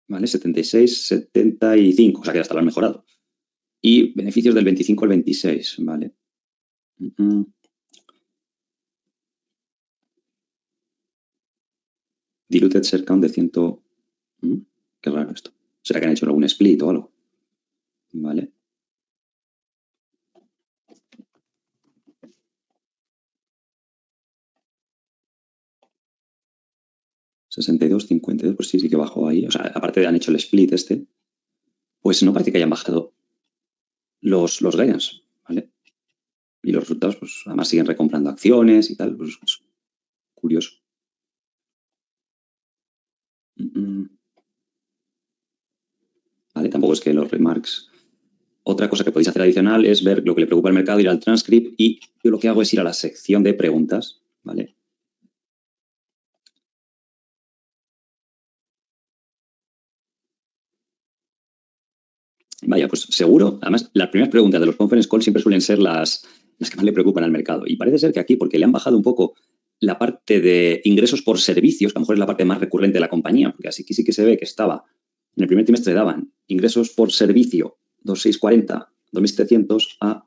¿Vale? 76-75, o sea que hasta lo han mejorado. Y beneficios del 25 al 26, ¿vale? Diluted share count de 100... Qué raro esto. ¿Será que han hecho algún split o algo? ¿Vale? $62.52, pues sí que bajó ahí. O sea, aparte de han hecho el split este, pues no parece que hayan bajado los guidance, ¿vale? Y los resultados, pues además siguen recomprando acciones y tal, pues es curioso. ¿Vale? Tampoco es que los remarks... Otra cosa que podéis hacer adicional es ver lo que le preocupa al mercado, ir al transcript y yo lo que hago es ir a la sección de preguntas, ¿vale? Vaya, pues seguro. Además, las primeras preguntas de los conference calls siempre suelen ser las que más le preocupan al mercado. Y parece ser que aquí, porque le han bajado un poco la parte de ingresos por servicios, que a lo mejor es la parte más recurrente de la compañía, porque así que sí que se ve que estaba, en el primer trimestre daban ingresos por servicio 2.640, 2.700 a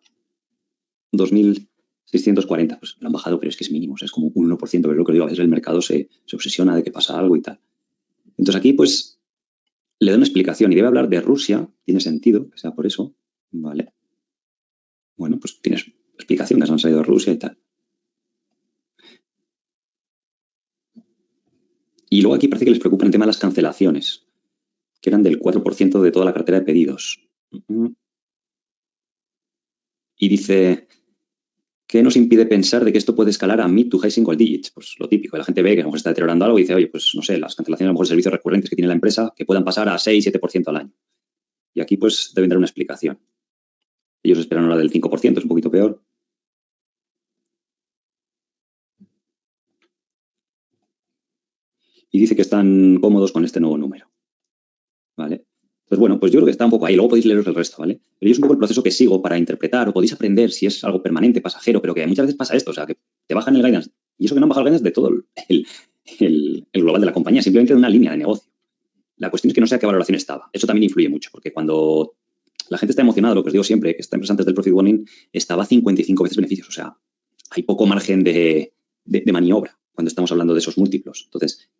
2.640. Pues lo han bajado, pero es que es mínimo, o sea, es como un 1%, pero es lo que digo, a veces el mercado se obsesiona de que pasa algo y tal. Entonces aquí, pues, le da una explicación y debe hablar de Rusia, tiene sentido que sea por eso, ¿vale? Bueno, pues tienes explicación que se han salido de Rusia y tal. Y luego aquí parece que les preocupa el tema de las cancelaciones, que eran del 4% de toda la cartera de pedidos. Y dice, ¿qué nos impide pensar de que esto puede escalar a mid to high single digits? Pues lo típico, la gente ve que a lo mejor está deteriorando algo y dice, oye, pues no sé, las cancelaciones a lo mejor de servicios recurrentes que tiene la empresa que puedan pasar a 6-7% al año. Y aquí pues deben dar una explicación. Ellos esperan la del 5%, es un poquito peor. Y dice que están cómodos con este nuevo número, ¿vale? Pues bueno, pues yo creo que está un poco ahí. Luego podéis leeros el resto, ¿vale? Pero yo es un poco el proceso que sigo para interpretar o podéis aprender si es algo permanente, pasajero, pero que muchas veces pasa esto, o sea, que te bajan el guidance. Y eso que no han bajado el guidance de todo el global de la compañía, simplemente de una línea de negocio. La cuestión es que no sé a qué valoración estaba. Eso también influye mucho, porque cuando la gente está emocionada, lo que os digo siempre, que esta empresa antes del profit warning estaba a 55 veces beneficios. O sea, hay poco margen de maniobra cuando estamos hablando de esos múltiplos. Entonces,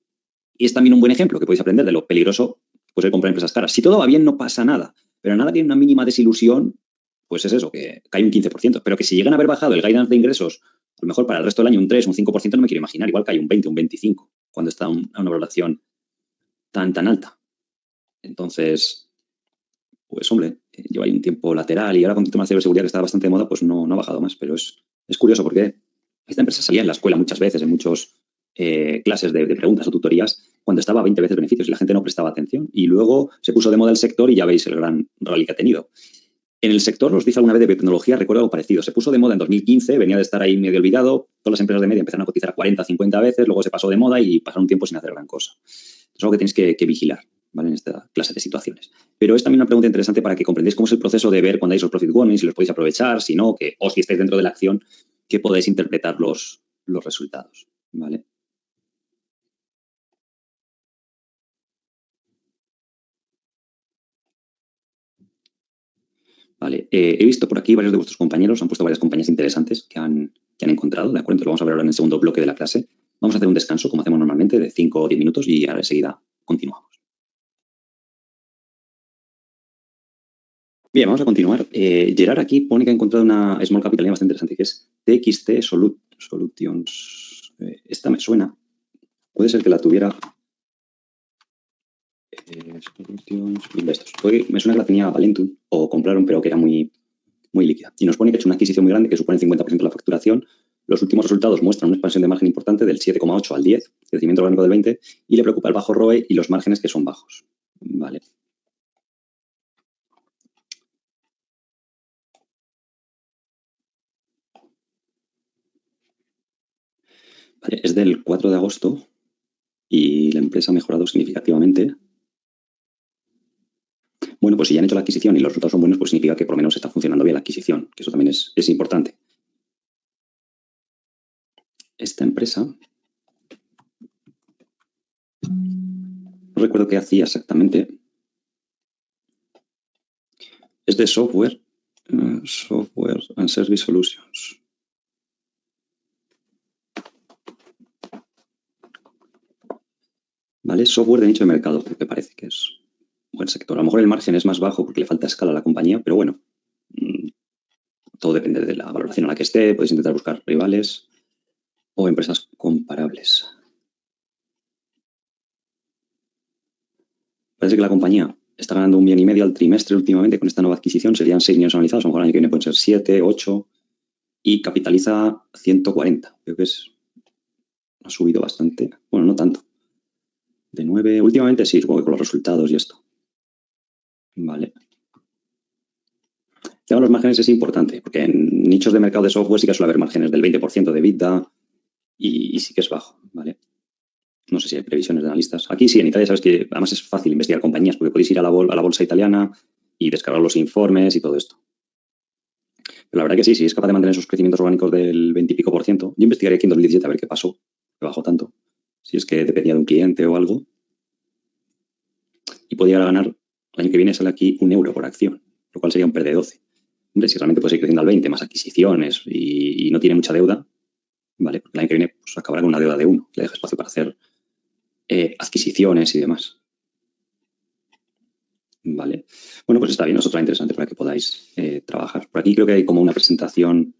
y es también un buen ejemplo que podéis aprender de lo peligroso pues, de comprar empresas caras. Si todo va bien, no pasa nada. Pero nada tiene una mínima desilusión, pues es eso, que cae un 15%. Pero que si llegan a haber bajado el guidance de ingresos, a lo mejor para el resto del año un 3, un 5%, no me quiero imaginar. Igual cae un 20, un 25, cuando está a una valoración tan alta. Entonces, pues hombre, lleva ahí un tiempo lateral y ahora con temas de ciberseguridad que está bastante de moda, pues no ha bajado más. Pero es curioso porque esta empresa salía en la escuela muchas veces, en muchos clases de preguntas o tutorías, cuando estaba a 20 veces beneficios y la gente no prestaba atención. Y luego se puso de moda el sector y ya veis el gran rally que ha tenido. En el sector, os dije alguna vez de biotecnología, recuerdo algo parecido. Se puso de moda en 2015, venía de estar ahí medio olvidado. Todas las empresas de media empezaron a cotizar a 40, 50 veces, luego se pasó de moda y pasaron un tiempo sin hacer gran cosa. Es algo que tenéis que vigilar, ¿vale? En esta clase de situaciones. Pero es también una pregunta interesante para que comprendáis cómo es el proceso de ver cuando hay esos profit warnings, si los podéis aprovechar, si no, o si estáis dentro de la acción, que podéis interpretar los resultados, ¿vale? Vale, he visto por aquí varios de vuestros compañeros, han puesto varias compañías interesantes que han encontrado, ¿de acuerdo? Entonces lo vamos a ver ahora en el segundo bloque de la clase. Vamos a hacer un descanso, como hacemos normalmente, de 5 o 10 minutos y ahora enseguida continuamos. Bien, vamos a continuar. Gerard aquí pone que ha encontrado una small capital bastante interesante, que es TXT Solutions. Esta me suena. Puede ser que la tuviera... Solutions Investors. Me suena que la tenía Valentum o compraron, pero que era muy líquida. Y nos pone que ha hecho una adquisición muy grande que supone el 50% de la facturación. Los últimos resultados muestran una expansión de margen importante del 7,8 al 10, crecimiento orgánico del 20, y le preocupa el bajo ROE y los márgenes que son bajos. Vale. Vale, es del 4 de agosto y la empresa ha mejorado significativamente. Bueno, pues si ya han hecho la adquisición y los resultados son buenos, pues significa que por lo menos está funcionando bien la adquisición, que eso también es importante. Esta empresa, no recuerdo qué hacía exactamente, es de software and Service Solutions. ¿Vale? Software de nicho de mercado, me parece que es un buen sector. A lo mejor el margen es más bajo porque le falta escala a la compañía, pero bueno, todo depende de la valoración a la que esté. Podéis intentar buscar rivales o empresas comparables. Parece que la compañía está ganando 1,5 millones al trimestre últimamente con esta nueva adquisición. Serían 6 millones analizados, a lo mejor el año que viene pueden ser 7, 8 y capitaliza 140. Creo que ha subido bastante. Bueno, no tanto. De 9, últimamente sí, supongo que con los resultados y esto. Vale. El tema de los márgenes es importante, porque en nichos de mercado de software sí que suele haber márgenes del 20% de EBITDA y sí que es bajo, ¿vale? No sé si hay previsiones de analistas. Aquí sí, en Italia sabes que además es fácil investigar compañías porque podéis ir a la bolsa italiana y descargar los informes y todo esto. Pero la verdad que sí, si es capaz de mantener sus crecimientos orgánicos del 20 y pico %, yo investigaría aquí en 2017 a ver qué pasó, que bajó tanto, si es que dependía de un cliente o algo. Y podría ganar, el año que viene sale aquí €1 por acción, lo cual sería un PER de 12. Hombre, si realmente puede seguir creciendo al 20, más adquisiciones y no tiene mucha deuda, ¿vale? Porque el año que viene pues, acabará con una deuda de 1, que le deja espacio para hacer adquisiciones y demás. Vale. Bueno, pues está bien, es otra interesante para que podáis trabajar. Por aquí creo que hay como una presentación.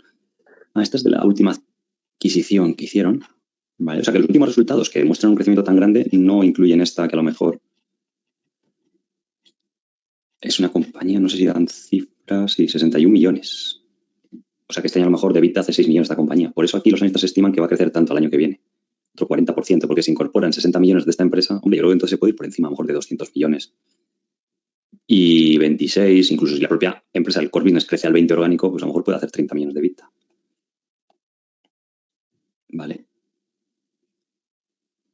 Esta es de la última adquisición que hicieron. Vale. O sea que los últimos resultados que muestran un crecimiento tan grande no incluyen esta, que a lo mejor es una compañía, no sé si dan cifras, sí, 61 millones. O sea que este año a lo mejor de EBITDA hace 6 millones esta compañía. Por eso aquí los analistas estiman que va a crecer tanto el año que viene. Otro 40%, porque se incorporan 60 millones de esta empresa. Hombre, yo creo que entonces se puede ir por encima a lo mejor de 200 millones. Y 26, incluso si la propia empresa, el core business, crece al 20 orgánico, pues a lo mejor puede hacer 30 millones de EBITDA. Vale.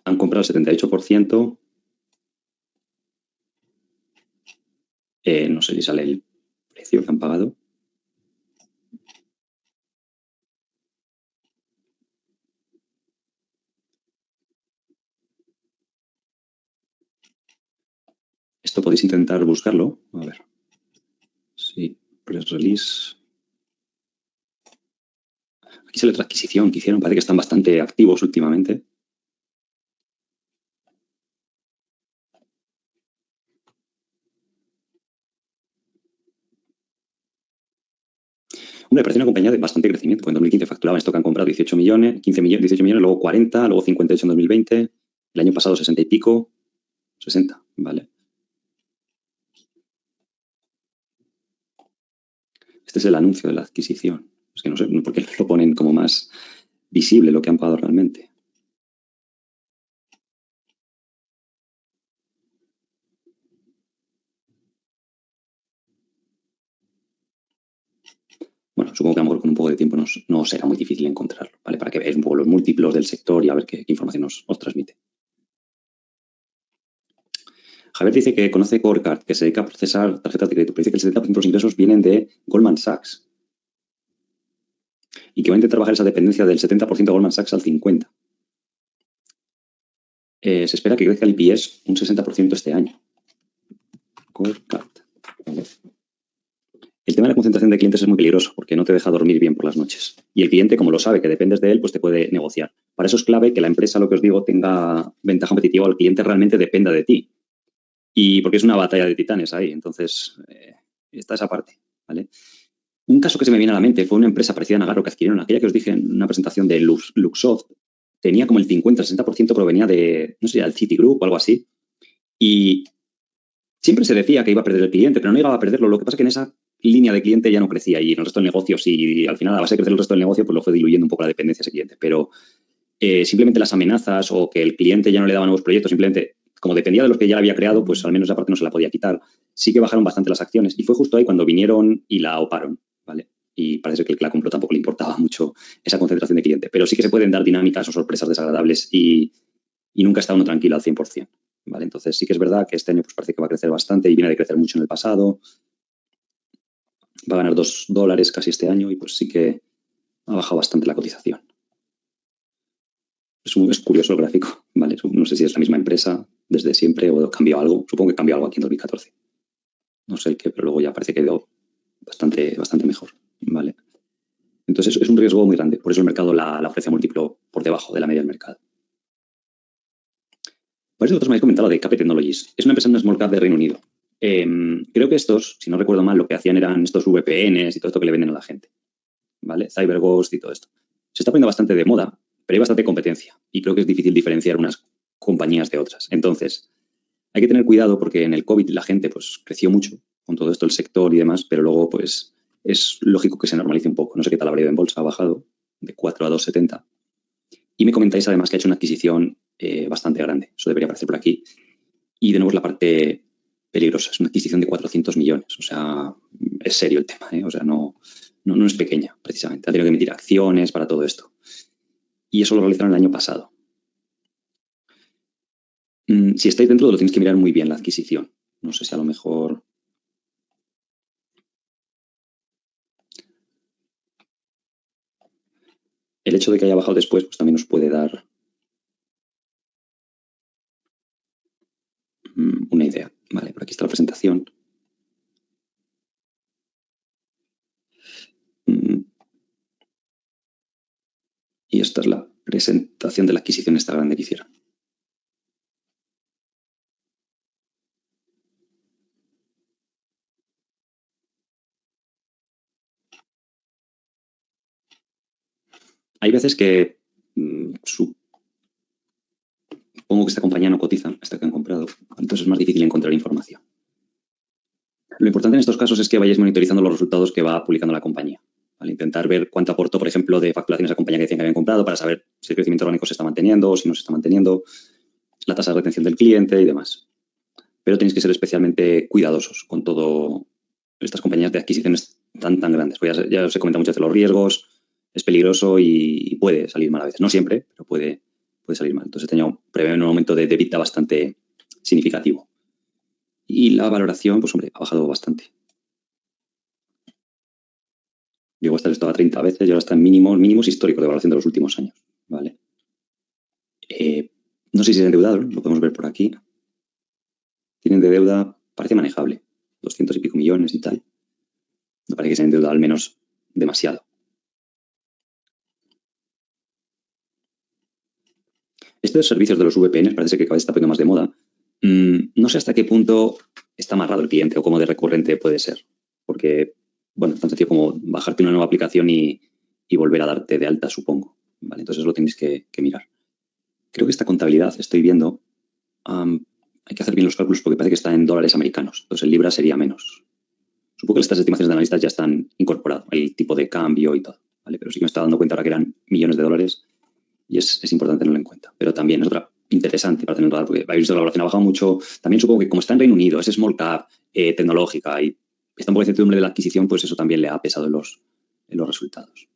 Han comprado el 78%. No sé si sale el precio que han pagado. Esto podéis intentar buscarlo. A ver. Sí, press release. Aquí sale otra adquisición que hicieron. Parece que están bastante activos últimamente. Hombre, parece una compañía de bastante crecimiento. En 2015 facturaban esto que han comprado 18 millones, 15 millones, 18 millones, luego 40, luego 58 en 2020. El año pasado 60 y pico. 60, vale. Este es el anuncio de la adquisición. Es que no sé por qué lo ponen como más visible lo que han pagado realmente. Bueno, supongo que a lo mejor con un poco de tiempo no será muy difícil encontrarlo, ¿vale? Para que veáis un poco los múltiplos del sector y a ver qué información os transmite. Javier dice que conoce CoreCard, que se dedica a procesar tarjetas de crédito, pero dice que el 70% de los ingresos vienen de Goldman Sachs y que va a intentar bajar esa dependencia del 70% de Goldman Sachs al 50%. Se espera que crezca el IPS un 60% este año. CoreCard. El tema de la concentración de clientes es muy peligroso porque no te deja dormir bien por las noches. Y el cliente, como lo sabe, que dependes de él, pues te puede negociar. Para eso es clave que la empresa, lo que os digo, tenga ventaja competitiva o el cliente realmente dependa de ti. Y porque es una batalla de titanes ahí. Entonces, está esa parte, ¿vale? Un caso que se me viene a la mente fue una empresa parecida a Nagarro que adquirieron, aquella que os dije en una presentación de Luxoft. Tenía como el 50-60% provenía de, no sé, del Citigroup o algo así. Y siempre se decía que iba a perder el cliente, pero no llegaba a perderlo. Lo que pasa es que en esa línea de cliente ya no crecía y en el resto del negocio sí, al final a base de crecer el resto del negocio pues lo fue diluyendo un poco la dependencia de ese cliente. Pero simplemente las amenazas o que el cliente ya no le daba nuevos proyectos, simplemente como dependía de los que ya había creado, pues al menos esa parte no se la podía quitar. Sí que bajaron bastante las acciones y fue justo ahí cuando vinieron y la oparon, ¿vale? y parece que el que la compró tampoco le importaba mucho esa concentración de cliente. Pero sí que se pueden dar dinámicas o sorpresas desagradables y nunca está uno tranquilo al 100%. ¿Vale? Entonces sí que es verdad que este año pues, parece que va a crecer bastante y viene de crecer mucho en el pasado. Va a ganar $2 casi este año y pues sí que ha bajado bastante la cotización. Es curioso el gráfico, ¿vale? No sé si es la misma empresa desde siempre o cambió algo. Supongo que cambió algo aquí en 2014. No sé el qué, pero luego ya parece que quedó bastante mejor, ¿vale? Entonces es un riesgo muy grande. Por eso el mercado la ofrece a múltiplo por debajo de la media del mercado. Varios de vosotros me habéis comentado de KP Technologies. Es una empresa en small cap de Reino Unido. Creo que estos, si no recuerdo mal, lo que hacían eran estos VPNs y todo esto que le venden a la gente, ¿vale? CyberGhost y todo esto. Se está poniendo bastante de moda, pero hay bastante competencia y creo que es difícil diferenciar unas compañías de otras. Entonces, hay que tener cuidado porque en el COVID la gente pues creció mucho con todo esto, el sector y demás, pero luego pues es lógico que se normalice un poco. No sé qué tal habría en bolsa, ha bajado de 4 a 2,70. Y me comentáis además que ha hecho una adquisición bastante grande. Eso debería aparecer por aquí. Y de nuevo es la parte peligrosa. Es una adquisición de 400 millones. O sea, es serio el tema. O sea, no es pequeña, precisamente. Ha tenido que emitir acciones para todo esto. Y eso lo realizaron el año pasado. Si estáis dentro, lo tenéis que mirar muy bien, la adquisición. No sé si a lo mejor... El hecho de que haya bajado después pues también nos puede dar una idea. Vale, por aquí está la presentación. Y esta es la presentación de la adquisición esta grande que hicieron. Hay veces que supongo que esta compañía no cotiza, esta que han comprado, entonces es más difícil encontrar información. Lo importante en estos casos es que vayáis monitorizando los resultados que va publicando la compañía. Al intentar ver cuánto aportó, por ejemplo, de facturación esa compañía que decían que habían comprado para saber si el crecimiento orgánico se está manteniendo o si no se está manteniendo, la tasa de retención del cliente y demás. Pero tenéis que ser especialmente cuidadosos con todo estas compañías de adquisiciones tan grandes. Pues ya os he comentado muchas veces los riesgos, es peligroso y puede salir mal a veces. No siempre, pero puede salir mal. Entonces este año prevé un aumento de EBITDA bastante significativo. Y la valoración, pues hombre, ha bajado bastante. Llegó a estar esto a 30 veces y ahora está en mínimos históricos de valoración de los últimos años. ¿Vale? No sé si es endeudado, lo podemos ver por aquí. Tienen de deuda, parece manejable, 200 y pico millones y tal. No parece que se endeudado al menos demasiado. Estos servicios de los VPNs parece que cada vez está poniendo más de moda. No sé hasta qué punto está amarrado el cliente o cómo de recurrente puede ser. Porque, bueno, es tan sencillo como bajarte una nueva aplicación y volver a darte de alta, supongo. ¿Vale? Entonces lo tenéis que mirar. Creo que esta contabilidad, estoy viendo, hay que hacer bien los cálculos porque parece que está en dólares americanos. Entonces en libras sería menos. Supongo que estas estimaciones de analistas ya están incorporadas, el tipo de cambio y todo. ¿Vale? Pero sí que me estaba dando cuenta ahora que eran millones de dólares y es importante tenerlo en cuenta. Pero también es otra interesante para tenerlo, porque habéis visto que la valoración ha bajado mucho. También supongo que como está en Reino Unido, es small cap, tecnológica y está un poco de incertidumbre de la adquisición, pues eso también le ha pesado en los resultados.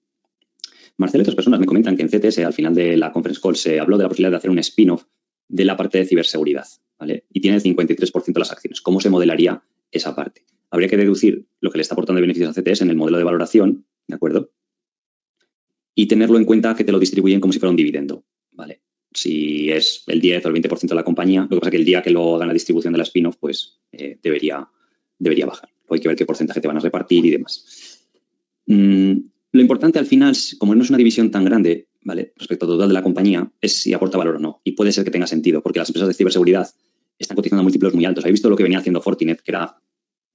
Marcelo y otras personas me comentan que en CTS, al final de la conference call, se habló de la posibilidad de hacer un spin-off de la parte de ciberseguridad, ¿vale? Y tiene el 53% de las acciones. ¿Cómo se modelaría esa parte? Habría que deducir lo que le está aportando de beneficios a CTS en el modelo de valoración, ¿de acuerdo? Y tenerlo en cuenta que te lo distribuyen como si fuera un dividendo, ¿vale? Si es el 10 o el 20% de la compañía, lo que pasa es que el día que lo hagan la distribución de la spin-off, pues debería bajar. Luego hay que ver qué porcentaje te van a repartir y demás. Lo importante al final, como no es una división tan grande, ¿vale? Respecto al total de la compañía, es si aporta valor o no. Y puede ser que tenga sentido, porque las empresas de ciberseguridad están cotizando a múltiplos muy altos. Habéis visto lo que venía haciendo Fortinet, que era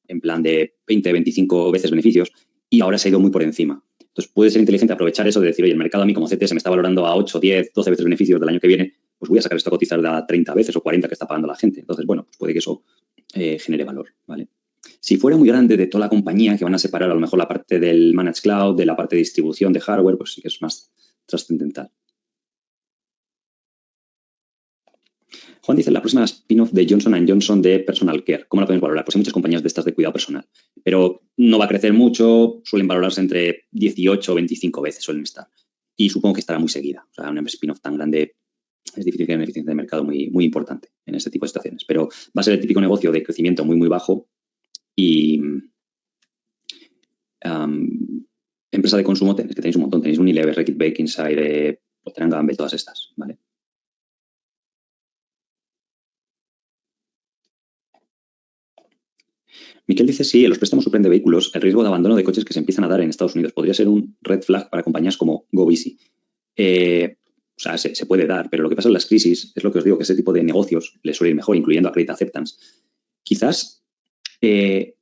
en plan de 20, 25 veces beneficios, y ahora se ha ido muy por encima. Entonces puede ser inteligente aprovechar eso de decir, oye, el mercado a mí como CTS me está valorando a 8, 10, 12 veces beneficios del año que viene, pues voy a sacar esto a cotizar de a 30 veces o 40 que está pagando la gente. Entonces, bueno, pues puede que eso genere valor, ¿vale? Si fuera muy grande de toda la compañía, que van a separar a lo mejor la parte del Managed Cloud, de la parte de distribución de hardware, pues sí que es más trascendental. Juan dice, la próxima spin-off de Johnson Johnson de Personal Care. ¿Cómo la podemos valorar? Pues hay muchas compañías de estas de cuidado personal. Pero no va a crecer mucho, suelen valorarse entre 18 o 25 veces, suelen estar. Y supongo que estará muy seguida. O sea, una spin-off tan grande es difícil que haya una eficiencia de mercado muy importante en este tipo de situaciones. Pero va a ser el típico negocio de crecimiento muy bajo y empresa de consumo, que tenéis un montón. Tenéis Unilever, Reckitt Benckiser, Procter & Gamble, todas estas, ¿vale? Miquel dice, sí, en los préstamos Supreme de vehículos, el riesgo de abandono de coches que se empiezan a dar en Estados Unidos podría ser un red flag para compañías como GoEasy. O sea, se puede dar, pero lo que pasa en las crisis es lo que os digo, que ese tipo de negocios les suele ir mejor, incluyendo a Credit Acceptance. Quizás el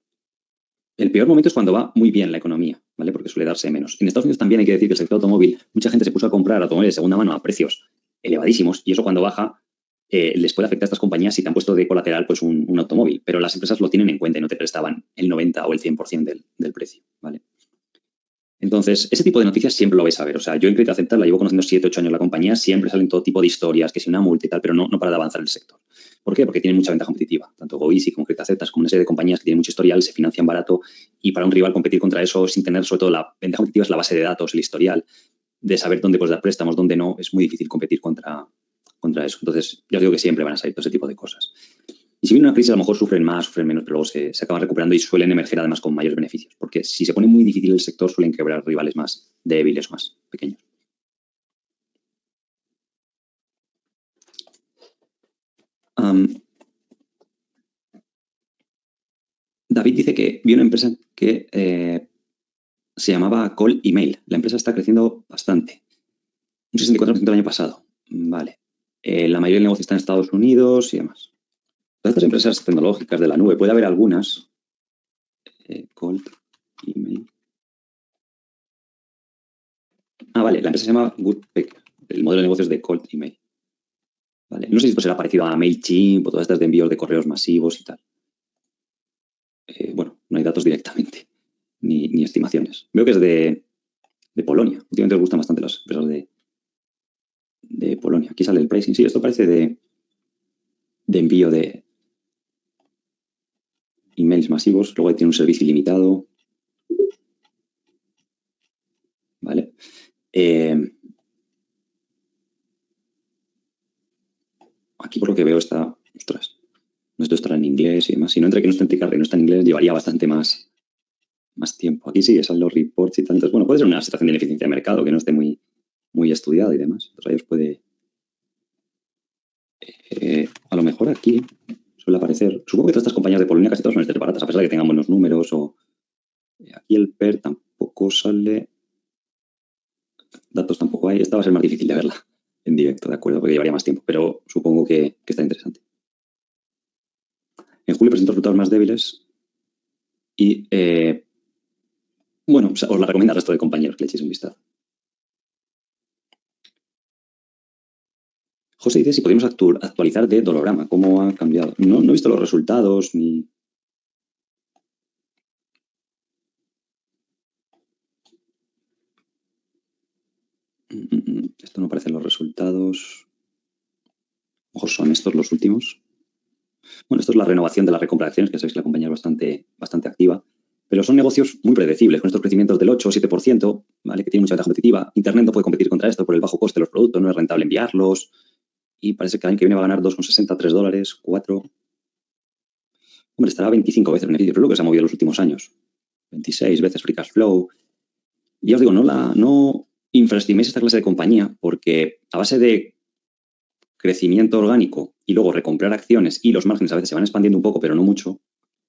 peor momento es cuando va muy bien la economía, ¿vale? Porque suele darse menos. En Estados Unidos también hay que decir que el sector automóvil, mucha gente se puso a comprar automóviles de segunda mano a precios elevadísimos y eso cuando baja les puede afectar a estas compañías si te han puesto de colateral pues un automóvil, pero las empresas lo tienen en cuenta y no te prestaban el 90 o el 100% del precio, ¿vale? Entonces, ese tipo de noticias siempre lo vais a ver. O sea, yo en Credit Acceptance la llevo conociendo 7, 8 años la compañía, siempre salen todo tipo de historias, que si una multa y tal, pero no para de avanzar el sector. ¿Por qué? Porque tienen mucha ventaja competitiva. Tanto GoEasy como Credit Acceptance, como una serie de compañías que tienen mucho historial, se financian barato y para un rival competir contra eso sin tener, sobre todo, la ventaja competitiva es la base de datos, el historial, de saber dónde puedes dar préstamos, dónde no, es muy difícil competir contra eso. Entonces, yo os digo que siempre van a salir todo ese tipo de cosas. Y si viene una crisis, a lo mejor sufren más, sufren menos, pero luego se acaban recuperando y suelen emerger además con mayores beneficios. Porque si se pone muy difícil el sector, suelen quebrar rivales más débiles, más pequeños. David dice que vio una empresa que se llamaba Call Email. La empresa está creciendo bastante. Un 64% el año pasado. Vale. La mayoría del negocio está en Estados Unidos y demás. Todas estas empresas tecnológicas de la nube, puede haber algunas. Call Email. Vale, la empresa se llama Goodpecker. El modelo de negocios de Cold Email. Vale. No sé si esto será parecido a MailChimp o todas estas de envíos de correos masivos y tal. Bueno, no hay datos directamente, ni estimaciones. Veo que es de Polonia. Últimamente os gustan bastante las empresas de Polonia. Aquí sale el pricing. Sí, esto parece de envío de emails masivos. Luego tiene un servicio ilimitado. Vale. Aquí por lo que veo está... Ostras, esto estará en inglés y demás. Si no entra que no está en Ticarre y no está en inglés, llevaría bastante más tiempo. Aquí sí, salen los reports y tal. Entonces, bueno, puede ser una situación de ineficiencia de mercado que no esté muy estudiada y demás. Entonces, ahí os puede... a lo mejor aquí suele aparecer... Supongo que todas estas compañías de Polonia casi todas son baratas, a pesar de que tengan buenos números o... Aquí el PER tampoco sale... Datos tampoco hay. Esta va a ser más difícil de verla en directo, ¿de acuerdo? Porque llevaría más tiempo, pero supongo que está interesante. En julio presentó resultados más débiles y... bueno, os la recomiendo al resto de compañeros que le echéis un vistazo. José dice si podemos actualizar de Dolorama, cómo ha cambiado. No he visto los resultados ni... Esto no aparecen los resultados. Ojo, son estos los últimos. Bueno, esto es la renovación de la recompra de acciones, que sabéis que la compañía es bastante activa. Pero son negocios muy predecibles, con estos crecimientos del 8 o 7%, ¿vale? Que tienen mucha ventaja competitiva. Internet no puede competir contra esto por el bajo coste de los productos, no es rentable enviarlos. Y parece que el año que viene va a ganar 2,60, $3, 4. Hombre, estará 25 veces beneficio, pero es lo que se ha movido en los últimos años. 26 veces free cash flow. Y ya os digo, no infraestiméis esta clase de compañía porque a base de crecimiento orgánico y luego recomprar acciones y los márgenes a veces se van expandiendo un poco, pero no mucho,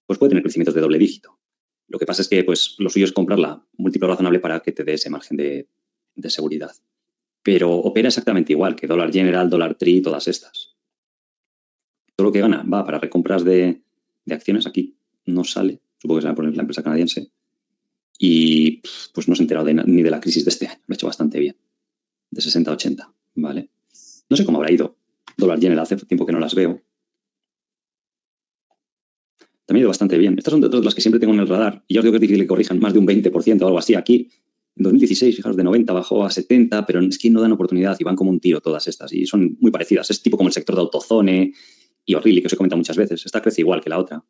pues puede tener crecimientos de doble dígito. Lo que pasa es que pues, lo suyo es comprarla múltiplo razonable para que te dé ese margen de seguridad. Pero opera exactamente igual que Dollar General, Dollar Tree, todas estas. Todo lo que gana va para recompras de acciones. Aquí no sale, supongo que se va a poner la empresa canadiense. Y pues no se ha enterado ni de la crisis de este año. Lo ha hecho bastante bien. De 60 a 80, ¿vale? No sé cómo habrá ido Dollar General, hace tiempo que no las veo. También ha ido bastante bien. Estas son de todas las que siempre tengo en el radar. Y ya os digo que es difícil que corrijan más de un 20% o algo así. Aquí En 2016, fijaros, de 90 bajó a 70, pero es que no dan oportunidad y van como un tiro todas estas y son muy parecidas. Es tipo como el sector de AutoZone y O'Reilly, que os he comentado muchas veces. Esta crece igual que la otra.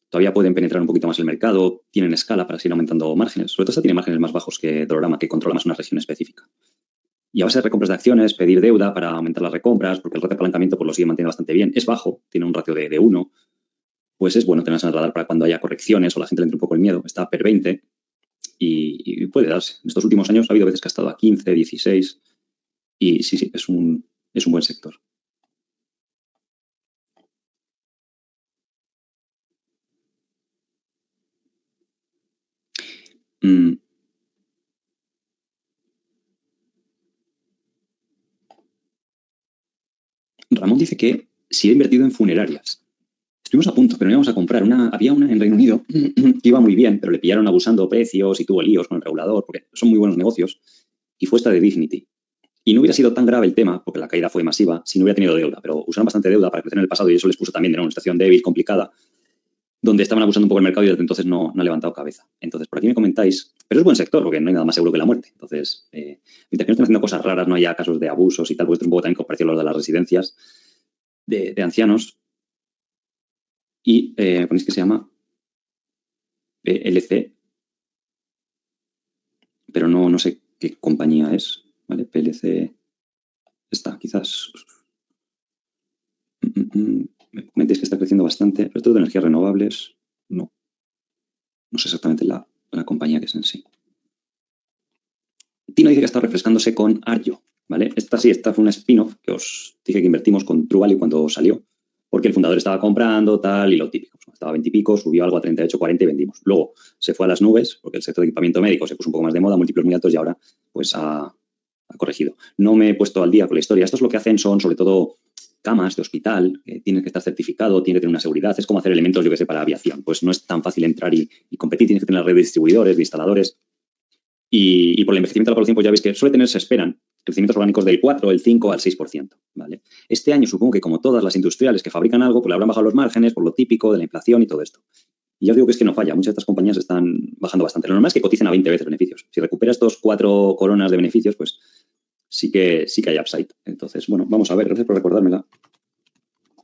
Todavía pueden penetrar un poquito más el mercado, tienen escala para seguir aumentando márgenes. Sobre todo esta tiene márgenes más bajos que Dolorama, que controla más una región específica. Y a base de recompras de acciones, pedir deuda para aumentar las recompras, porque el ratio de apalancamiento pues, lo sigue manteniendo bastante bien. Es bajo, tiene un ratio de 1. Pues es bueno tenerlas en el radar para cuando haya correcciones o la gente le entre un poco el miedo. Está per 20 y puede darse. En estos últimos años ha habido veces que ha estado a 15, 16 y sí, es un buen sector. Ramón dice que si ha invertido en funerarias. Estuvimos a punto, pero no íbamos a comprar. Había una en Reino Unido que iba muy bien, pero le pillaron abusando precios y tuvo líos con el regulador, porque son muy buenos negocios, y fue esta de Dignity. Y no hubiera sido tan grave el tema, porque la caída fue masiva, si no hubiera tenido deuda, pero usaron bastante deuda para crecer en el pasado y eso les puso también de una situación débil, complicada, donde estaban abusando un poco el mercado y desde entonces no ha levantado cabeza. Entonces, por aquí me comentáis, pero es buen sector, porque no hay nada más seguro que la muerte. Entonces, mientras que no estén haciendo cosas raras, no haya casos de abusos y tal, porque esto es un poco también como pareció lo de las residencias de ancianos, y ponéis que se llama PLC, pero no sé qué compañía es, ¿vale? PLC, está, quizás. Me comentéis que está creciendo bastante, pero todo de energías renovables, no sé exactamente la compañía que es en sí. Tino dice que está refrescándose con Arjo, ¿vale? Esta fue una spin-off que os dije que invertimos con True Value cuando salió, porque el fundador estaba comprando, tal, y lo típico. Estaba a 20 y pico, subió algo a 38, 40 y vendimos. Luego se fue a las nubes, porque el sector de equipamiento médico se puso un poco más de moda, múltiplos muy altos, y ahora pues ha corregido. No me he puesto al día con la historia. Estos lo que hacen son, sobre todo, camas de hospital, que tienes que estar certificado, tienes que tener una seguridad. Es como hacer elementos, yo que sé, para aviación. Pues no es tan fácil entrar y competir. Tienes que tener una red de distribuidores, de instaladores. Y por el envejecimiento de la población, pues ya veis que suele tener, se esperan crecimientos orgánicos del 4, el 5 al 6%. ¿Vale? Este año supongo que como todas las industriales que fabrican algo, pues le habrán bajado los márgenes por lo típico de la inflación y todo esto. Y ya os digo que es que no falla. Muchas de estas compañías están bajando bastante. Lo normal es que coticen a 20 veces beneficios. Si recupera estos 4 coronas de beneficios, pues sí que hay upside. Entonces, bueno, vamos a ver. Gracias por recordármela.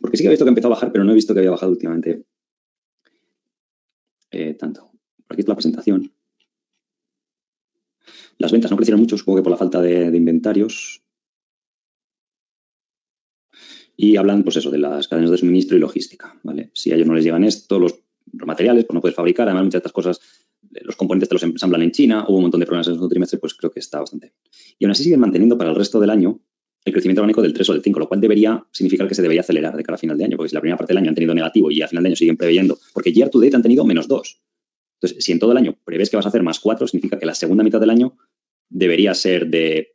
Porque sí que he visto que empezó a bajar, pero no he visto que había bajado últimamente tanto. Por aquí está la presentación. Las ventas no crecieron mucho, supongo que por la falta de inventarios. Y hablan, pues eso, de las cadenas de suministro y logística, ¿vale? Si a ellos no les llegan esto, los materiales, pues no puedes fabricar. Además, muchas de estas cosas, los componentes te los ensamblan en China. Hubo un montón de problemas en el segundo trimestre, pues creo que está bastante bien. Y aún así siguen manteniendo para el resto del año el crecimiento orgánico del 3 o del 5, lo cual debería significar que se debería acelerar de cara a final de año, porque si la primera parte del año han tenido negativo y a final de año siguen preveyendo, porque year to date han tenido -2. Entonces, si en todo el año prevés que vas a hacer +4, significa que la segunda mitad del año debería ser de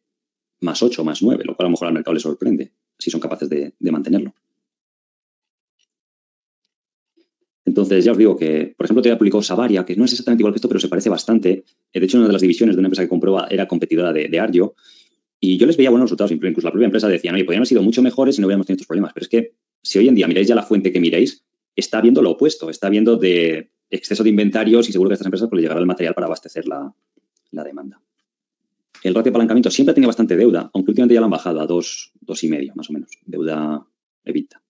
+8, +9, lo cual a lo mejor al mercado le sorprende, si son capaces de mantenerlo. Entonces, ya os digo que, por ejemplo, te había publicado Savaria, que no es exactamente igual que esto, pero se parece bastante. De hecho, una de las divisiones de una empresa que compró era competidora de Arjo, y yo les veía buenos resultados. Incluso la propia empresa decía, oye, podrían haber sido mucho mejores si no hubiéramos tenido estos problemas. Pero es que, si hoy en día miráis ya la fuente que miréis, está viendo lo opuesto, está viendo de exceso de inventarios y seguro que a estas empresas pues, les llegará el material para abastecer la demanda. El ratio de apalancamiento siempre ha tenido bastante deuda, aunque últimamente ya lo han bajado a 2,5 más o menos, deuda EBITDA.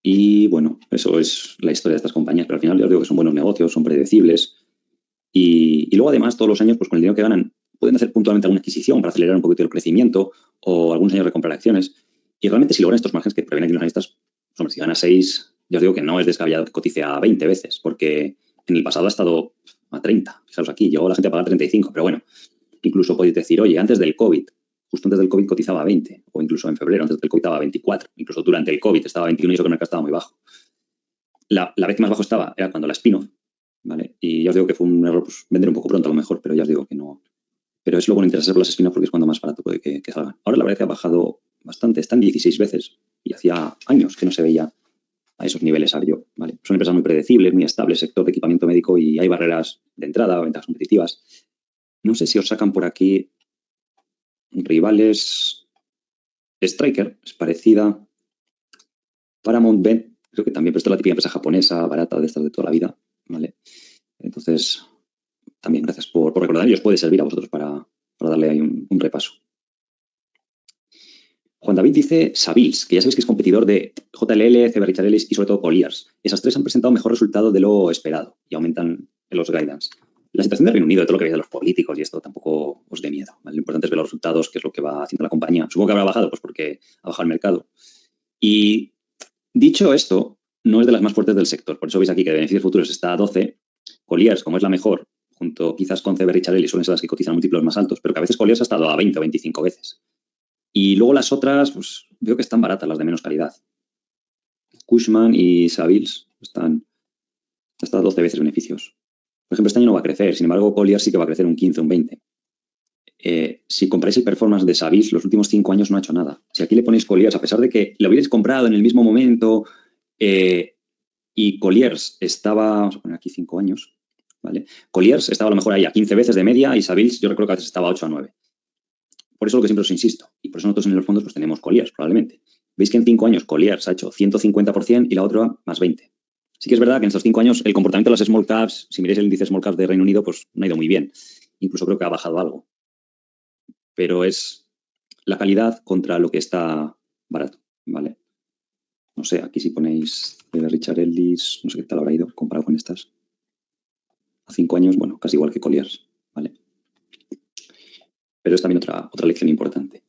Y bueno, eso es la historia de estas compañías, pero al final yo digo que son buenos negocios, son predecibles y luego además todos los años pues con el dinero que ganan pueden hacer puntualmente alguna adquisición para acelerar un poquito el crecimiento o algunos años de comprar acciones y realmente si logran estos márgenes que prevén aquí los analistas, hombre, si gana 6, yo os digo que no es descabellado que cotice a 20 veces porque en el pasado ha estado a 30, fijaros aquí, llegó la gente a pagar 35, pero bueno, incluso podéis decir, oye, antes del COVID, justo antes del COVID cotizaba a 20, o incluso en febrero, antes del COVID estaba a 24, incluso durante el COVID estaba a 21 y eso que el mercado estaba muy bajo. La vez que más bajo estaba era cuando la spin-off, ¿vale? Y ya os digo que fue un error pues, vender un poco pronto a lo mejor, pero ya os digo que no. Pero es lo bueno interesarse por las spin-off porque es cuando más barato puede que salgan. Ahora la verdad es que ha bajado bastante, están 16 veces y hacía años que no se veía a esos niveles Arjo, ¿vale? Son empresas muy predecibles, muy estables, sector de equipamiento médico y hay barreras de entrada, ventas competitivas. No sé si os sacan por aquí rivales. Striker es parecida. Paramount creo que también, pero esto es la típica empresa japonesa, barata, de estas de toda la vida, ¿vale? Entonces, también gracias por recordar y os puede servir a vosotros para darle ahí un repaso. Juan David dice Savills, que ya sabéis que es competidor de JLL, CB Richard Ellis y sobre todo Colliers. Esas tres han presentado mejor resultado de lo esperado y aumentan los guidance. La situación de Reino Unido, de todo lo que veis de los políticos y esto tampoco os dé miedo, ¿vale? Lo importante es ver los resultados, que es lo que va haciendo la compañía. Supongo que habrá bajado, pues porque ha bajado el mercado. Y dicho esto, no es de las más fuertes del sector. Por eso veis aquí que de beneficios futuros está a 12. Colliers, como es la mejor, junto quizás con CB Richard Ellis, suelen ser las que cotizan múltiplos más altos, pero que a veces Colliers ha estado a 20 o 25 veces. Y luego las otras, pues veo que están baratas, las de menos calidad. Cushman y Savills están hasta 12 veces beneficios. Por ejemplo, este año no va a crecer, sin embargo, Colliers sí que va a crecer un 15, un 20. Si compráis el performance de Savills, los últimos 5 años no ha hecho nada. Si aquí le ponéis Colliers, a pesar de que lo hubierais comprado en el mismo momento y Colliers estaba, vamos a poner aquí 5 años, ¿vale? Colliers estaba a lo mejor ahí a 15 veces de media y Savills yo recuerdo que a veces estaba a 8 a 9. Por eso lo que siempre os insisto, y por eso nosotros en los fondos pues tenemos Colliers probablemente. Veis que en 5 años Colliers ha hecho 150% y la otra más 20%. Sí que es verdad que en estos 5 años el comportamiento de las small caps, si miráis el índice small caps de Reino Unido, pues no ha ido muy bien. Incluso creo que ha bajado algo. Pero es la calidad contra lo que está barato, ¿vale? No sé, aquí si ponéis Richard Ellis, no sé qué tal habrá ido comparado con estas. A 5 años, bueno, casi igual que Colliers, ¿vale? Pero es también otra lección importante.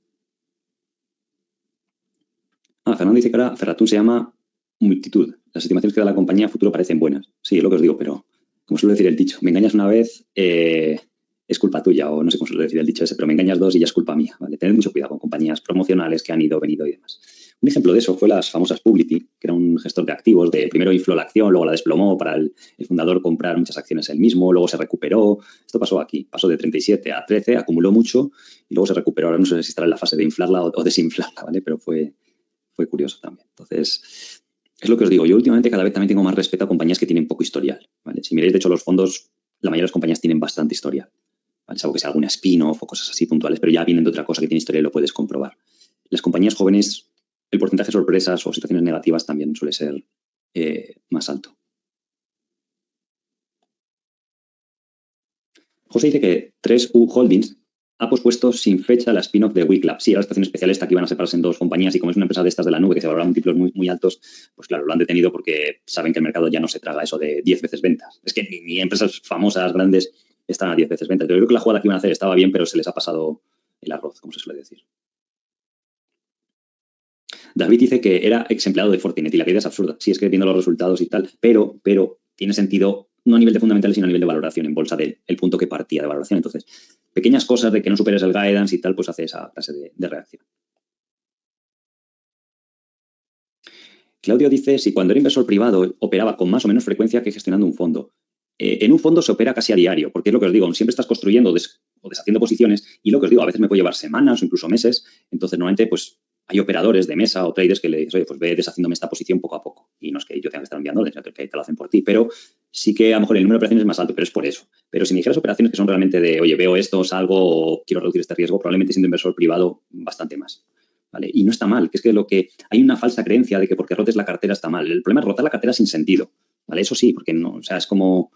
Fernando dice que ahora Ferratún se llama multitud. Las estimaciones que da la compañía a futuro parecen buenas. Sí, es lo que os digo, pero como suele decir el dicho, me engañas una vez, es culpa tuya, o no sé cómo suele decir el dicho ese, pero me engañas dos y ya es culpa mía, ¿vale? Tened mucho cuidado con compañías promocionales que han ido, venido y demás. Un ejemplo de eso fue las famosas Publity, que era un gestor de activos, de primero infló la acción, luego la desplomó para el fundador comprar muchas acciones él mismo, luego se recuperó. Esto pasó aquí, pasó de 37 a 13, acumuló mucho y luego se recuperó. Ahora no sé si estará en la fase de inflarla o desinflarla, ¿vale? Pero fue curioso también. Entonces, es lo que os digo. Yo últimamente cada vez también tengo más respeto a compañías que tienen poco historial, ¿vale? Si miráis, de hecho, los fondos, la mayoría de las compañías tienen bastante historial, ¿vale? Salvo que sea alguna spin-off o cosas así puntuales, pero ya vienen de otra cosa que tiene historia y lo puedes comprobar. Las compañías jóvenes, el porcentaje de sorpresas o situaciones negativas también suele ser más alto. José dice que 3U Holdings ha pospuesto sin fecha la spin-off de WeClub. Sí, era la situación especial esta que iban a separarse en dos compañías y como es una empresa de estas de la nube que se valoran múltiplos muy, muy altos, pues claro, lo han detenido porque saben que el mercado ya no se traga eso de 10 veces ventas. Es que ni empresas famosas, grandes, están a 10 veces ventas. Yo creo que la jugada que iban a hacer estaba bien, pero se les ha pasado el arroz, como se suele decir. David dice que era ex empleado de Fortinet y la caída es absurda. Sí, es que viendo los resultados y tal, pero tiene sentido no a nivel de fundamentales, sino a nivel de valoración en bolsa del punto que partía de valoración. Entonces, pequeñas cosas de que no superes el guidance y tal, pues hace esa clase de reacción. Claudio dice, si cuando era inversor privado operaba con más o menos frecuencia que gestionando un fondo. En un fondo se opera casi a diario, porque es lo que os digo, siempre estás construyendo o deshaciendo posiciones y lo que os digo, a veces me puede llevar semanas o incluso meses. Entonces, normalmente, pues hay operadores de mesa o traders que le dicen, oye, pues ve deshaciéndome esta posición poco a poco. Y no es que yo tenga que estar enviando, sino que te lo hacen por ti. Pero sí que a lo mejor el número de operaciones es más alto, pero es por eso. Pero si me dijeras operaciones que son realmente de, oye, veo esto, salgo o quiero reducir este riesgo, probablemente siendo inversor privado, bastante más. ¿Vale? Y no está mal, que es que hay una falsa creencia de que porque rotes la cartera está mal. El problema es rotar la cartera sin sentido. ¿Vale? Eso sí, porque no, o sea, es como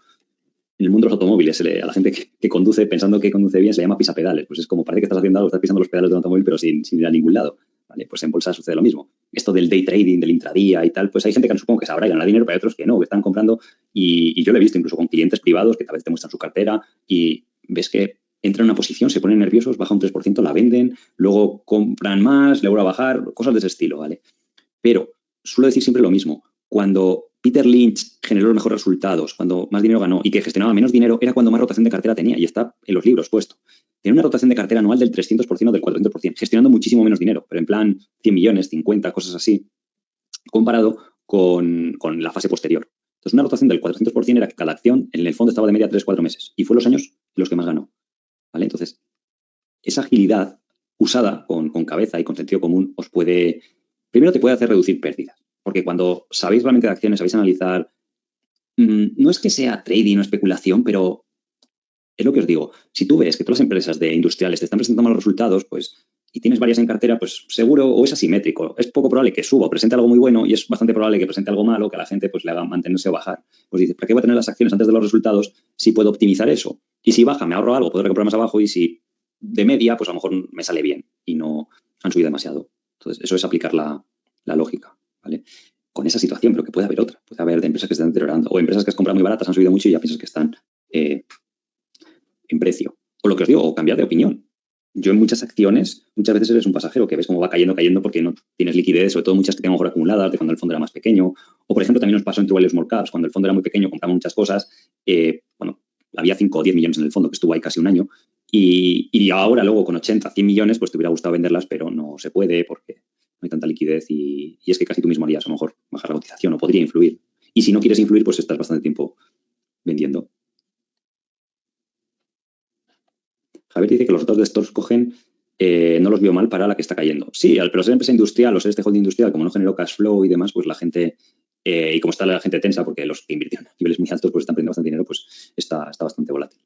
en el mundo de los automóviles, a la gente que conduce pensando que conduce bien se le llama pisapedales. Pues es como parece que estás haciendo algo, estás pisando los pedales de un automóvil, pero sin ir a ningún lado. ¿Vale? Pues en bolsa sucede lo mismo. Esto del day trading, del intradía y tal, pues hay gente que no supongo que sabrá y ganar dinero, pero hay otros que no, que están comprando. Y yo lo he visto incluso con clientes privados que tal vez te muestran su cartera y ves que entran en una posición, se ponen nerviosos, baja un 3%, la venden, luego compran más, le vuelve a bajar, cosas de ese estilo, ¿vale? Pero suelo decir siempre lo mismo. Cuando Peter Lynch generó los mejores resultados, cuando más dinero ganó y que gestionaba menos dinero, era cuando más rotación de cartera tenía y está en los libros puesto. Tiene una rotación de cartera anual del 300% o del 400%, gestionando muchísimo menos dinero, pero en plan 100 millones, 50, cosas así, comparado con la fase posterior. Entonces, una rotación del 400% era que cada acción en el fondo estaba de media 3-4 meses y fue los años en los que más ganó. ¿Vale? Entonces, esa agilidad usada con cabeza y con sentido común os puede, primero te puede hacer reducir pérdidas, porque cuando sabéis realmente de acciones, sabéis analizar, no es que sea trading o especulación, pero es lo que os digo, si tú ves que todas las empresas de industriales te están presentando malos resultados, pues y tienes varias en cartera, pues seguro o es asimétrico. Es poco probable que suba o presente algo muy bueno y es bastante probable que presente algo malo que a la gente pues le haga mantenerse o bajar. Pues dices, ¿para qué voy a tener las acciones antes de los resultados si puedo optimizar eso? Y si baja, me ahorro algo, puedo recuperar más abajo y si de media, pues a lo mejor me sale bien y no han subido demasiado. Entonces, eso es aplicar la lógica, ¿vale? Con esa situación, pero que puede haber otra. Puede haber de empresas que están deteriorando o empresas que has comprado muy baratas, han subido mucho y ya piensas que están en precio. O lo que os digo, o cambiar de opinión. Yo en muchas acciones, muchas veces eres un pasajero que ves cómo va cayendo porque no tienes liquidez, sobre todo muchas que tengo mejor acumuladas de cuando el fondo era más pequeño. O, por ejemplo, también nos pasó en True Value Small Caps, cuando el fondo era muy pequeño, compramos muchas cosas. Bueno, había 5 o 10 millones en el fondo, que estuvo ahí casi un año. Y ahora, luego, con 80, 100 millones, pues te hubiera gustado venderlas, pero no se puede porque no hay tanta liquidez y es que casi tú mismo harías a lo mejor bajar la cotización o podría influir. Y si no quieres influir, pues estás bastante tiempo vendiendo. Javier dice que los resultados de estos cogen, no los vio mal para la que está cayendo. Sí, pero ser empresa industrial o ser este holding industrial, como no generó cash flow y demás, pues la gente, y como está la gente tensa, porque los que invirtieron a niveles muy altos pues están perdiendo bastante dinero, pues está bastante volátil.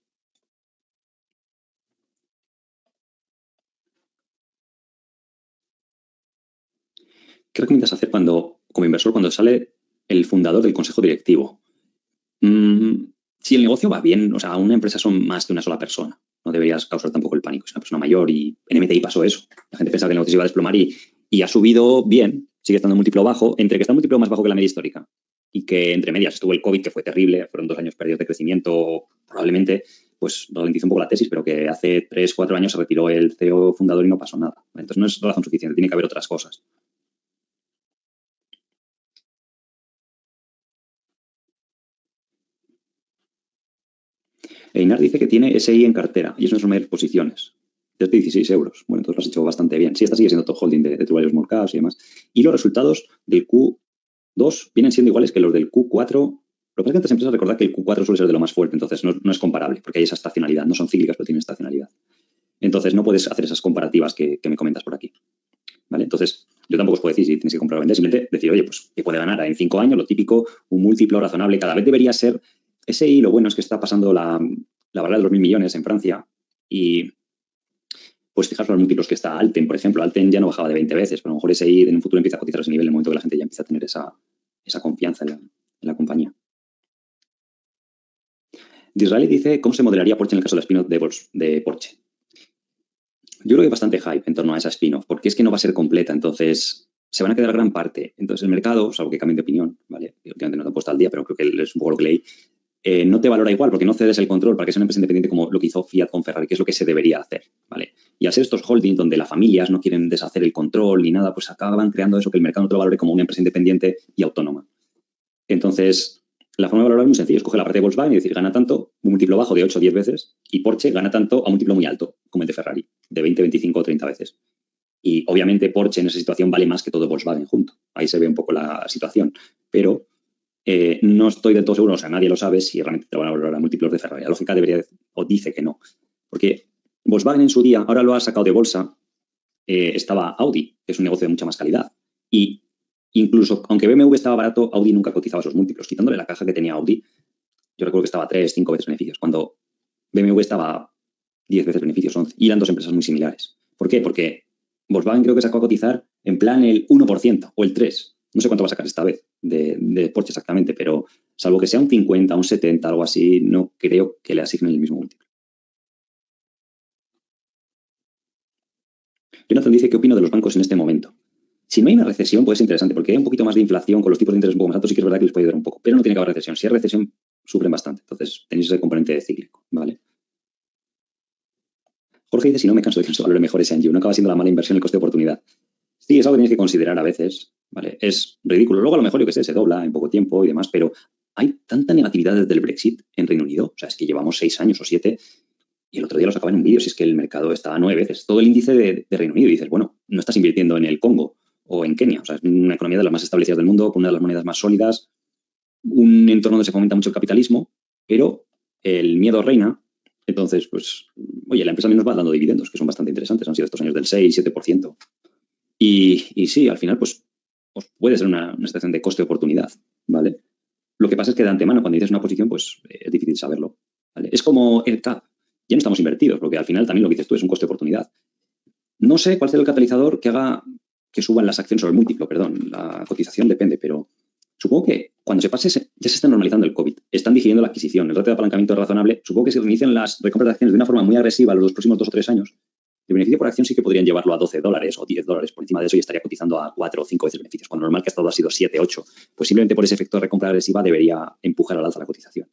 ¿Qué recomiendas hacer como inversor, cuando sale el fundador del consejo directivo? Si el negocio va bien, o sea, una empresa son más que una sola persona. No deberías causar tampoco el pánico. Es una persona mayor y en MTI pasó eso. La gente pensaba que el negocio se iba a desplomar y ha subido bien, sigue estando en múltiplo bajo, entre que está en múltiplo más bajo que la media histórica y que entre medias estuvo el COVID, que fue terrible, fueron 2 años perdidos de crecimiento, probablemente pues ralentizó un poco la tesis, pero que hace 3, 4 años se retiró el CEO fundador y no pasó nada. Entonces no es razón suficiente, tiene que haber otras cosas. Einar dice que tiene SI en cartera y es una de sus mayores posiciones. Es de 16 euros. Bueno, entonces lo has hecho bastante bien. Sí, esta sigue siendo top holding de True Value Small Caps y demás. Y los resultados del Q2 vienen siendo iguales que los del Q4. Lo que pasa es que estas empresas, recordad que el Q4 suele ser de lo más fuerte, entonces no es comparable, porque hay esa estacionalidad. No son cíclicas, pero tienen estacionalidad. Entonces no puedes hacer esas comparativas que me comentas por aquí. ¿Vale? Entonces, yo tampoco os puedo decir si tienes que comprar o vender, simplemente decir, oye, pues que puede ganar en 5 años, lo típico, un múltiplo razonable. Cada vez debería ser SI. Lo bueno es que está pasando la barrera de los 1.000 millones en Francia y pues fijaros los múltiplos que está Alten, por ejemplo. Alten ya no bajaba de 20 veces, pero a lo mejor SI en un futuro empieza a cotizar a ese nivel en el momento que la gente ya empieza a tener esa confianza en la compañía. Disraeli dice, ¿cómo se modelaría Porsche en el caso de la spin-off de Porsche? Yo creo que hay bastante hype en torno a esa spin-off, porque es que no va a ser completa, entonces se van a quedar gran parte. Entonces el mercado, salvo que cambien de opinión, ¿vale? Y últimamente no te he puesto al día, pero creo que es un poco lo que leí, no te valora igual porque no cedes el control para que sea una empresa independiente como lo que hizo Fiat con Ferrari, que es lo que se debería hacer, ¿vale? Y al ser estos holdings donde las familias no quieren deshacer el control ni nada, pues acaban creando eso, que el mercado no te lo valore como una empresa independiente y autónoma. Entonces, la forma de valorar es muy sencilla. Escoge la parte de Volkswagen y decir, gana tanto, un múltiplo bajo de 8 o 10 veces, y Porsche gana tanto a un múltiplo muy alto, como el de Ferrari, de 20, 25 o 30 veces. Y obviamente Porsche en esa situación vale más que todo Volkswagen junto. Ahí se ve un poco la situación. Pero no estoy del todo seguro, o sea, nadie lo sabe si realmente te van a valorar a múltiplos de Ferrari. La lógica debería o dice que no. Porque Volkswagen en su día, ahora lo ha sacado de bolsa, estaba Audi, que es un negocio de mucha más calidad. Y incluso, aunque BMW estaba barato, Audi nunca cotizaba esos múltiplos. Quitándole la caja que tenía Audi, yo recuerdo que estaba 3, 5 veces beneficios, cuando BMW estaba 10 veces beneficios, 11, y eran dos empresas muy similares. ¿Por qué? Porque Volkswagen creo que sacó a cotizar en plan el 1% o el 3%. No sé cuánto va a sacar esta vez de Porsche exactamente, pero salvo que sea un 50, un 70, algo así, no creo que le asignen el mismo múltiplo. Jonathan dice, ¿qué opino de los bancos en este momento? Si no hay una recesión, puede ser interesante, porque hay un poquito más de inflación con los tipos de interés un poco más altos, sí que es verdad que les puede ayudar un poco, pero no tiene que haber recesión. Si hay recesión, sufren bastante. Entonces, tenéis ese componente cíclico, ¿vale? Jorge dice, si no me canso de que no se valore mejor ese no acaba siendo la mala inversión el coste de oportunidad. Sí, es algo que tienes que considerar a veces, ¿vale? Es ridículo. Luego a lo mejor, yo que sé, se dobla en poco tiempo y demás, pero hay tanta negatividad desde el Brexit en Reino Unido. O sea, es que llevamos 6 años o 7 y el otro día lo sacaba en un vídeo, si es que el mercado está a 9 veces. Todo el índice de Reino Unido. Y dices, bueno, no estás invirtiendo en el Congo o en Kenia. O sea, es una economía de las más establecidas del mundo, con una de las monedas más sólidas, un entorno donde se fomenta mucho el capitalismo, pero el miedo reina. Entonces, pues, oye, la empresa menos va dando dividendos, que son bastante interesantes. Han sido estos años del 6, 7%. Y sí, al final, pues puede ser una situación de coste-oportunidad, ¿vale? Lo que pasa es que de antemano, cuando dices una posición, pues es difícil saberlo, ¿vale? Es como el CAP. Ya no estamos invertidos, porque al final también lo que dices tú es un coste-oportunidad. No sé cuál será el catalizador que haga que suban las acciones o el múltiplo, perdón. La cotización depende, pero supongo que cuando se pase, ya se está normalizando el COVID. Están digiriendo la adquisición, el ratio de apalancamiento es razonable. Supongo que si reinician las recompras de acciones de una forma muy agresiva los próximos 2 o 3 años, el beneficio por acción sí que podrían llevarlo a $12 o $10. Por encima de eso y estaría cotizando a 4 o 5 veces beneficios. Cuando normal que ha estado ha sido 7, 8. Pues simplemente por ese efecto de recompra agresiva debería empujar al alza la cotización.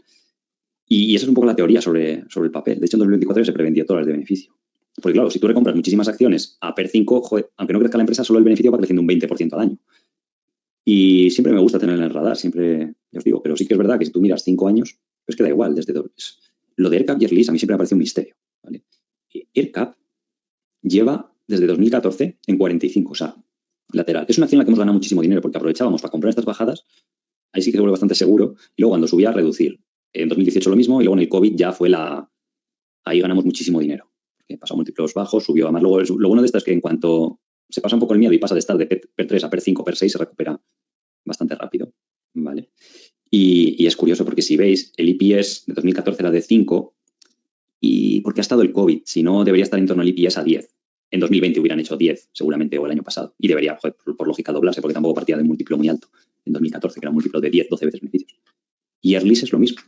Y esa es un poco la teoría sobre el papel. De hecho, en 2024 se prevén $10 de beneficio. Porque claro, si tú recompras muchísimas acciones a PER 5, joder, aunque no crezca la empresa, solo el beneficio va creciendo un 20% al año. Y siempre me gusta tener en el radar, siempre, ya os digo, pero sí que es verdad que si tú miras 5 años, pues que da igual, desde lo de AirCap y Airlis a mí siempre me parece un misterio. ¿Vale? AirCap lleva desde 2014 en 45, o sea, lateral. Es una acción en la que hemos ganado muchísimo dinero porque aprovechábamos para comprar estas bajadas, ahí sí que se vuelve bastante seguro, y luego cuando subía a reducir. En 2018 lo mismo, y luego en el COVID ya fue ahí ganamos muchísimo dinero. Porque pasó a múltiplos bajos, subió. Además, luego lo bueno de esto es que en cuanto se pasa un poco el miedo y pasa de estar de PER 3 a PER 5, PER 6, se recupera bastante rápido. ¿Vale? Y es curioso porque si veis, el EPS de 2014 era de 5 y porque ha estado el COVID, si no debería estar en torno al EPS a 10. En 2020 hubieran hecho 10 seguramente o el año pasado y debería, joder, por lógica, doblarse porque tampoco partía de un múltiplo muy alto en 2014, que era un múltiplo de 10, 12 veces beneficios. Y Airlis es lo mismo.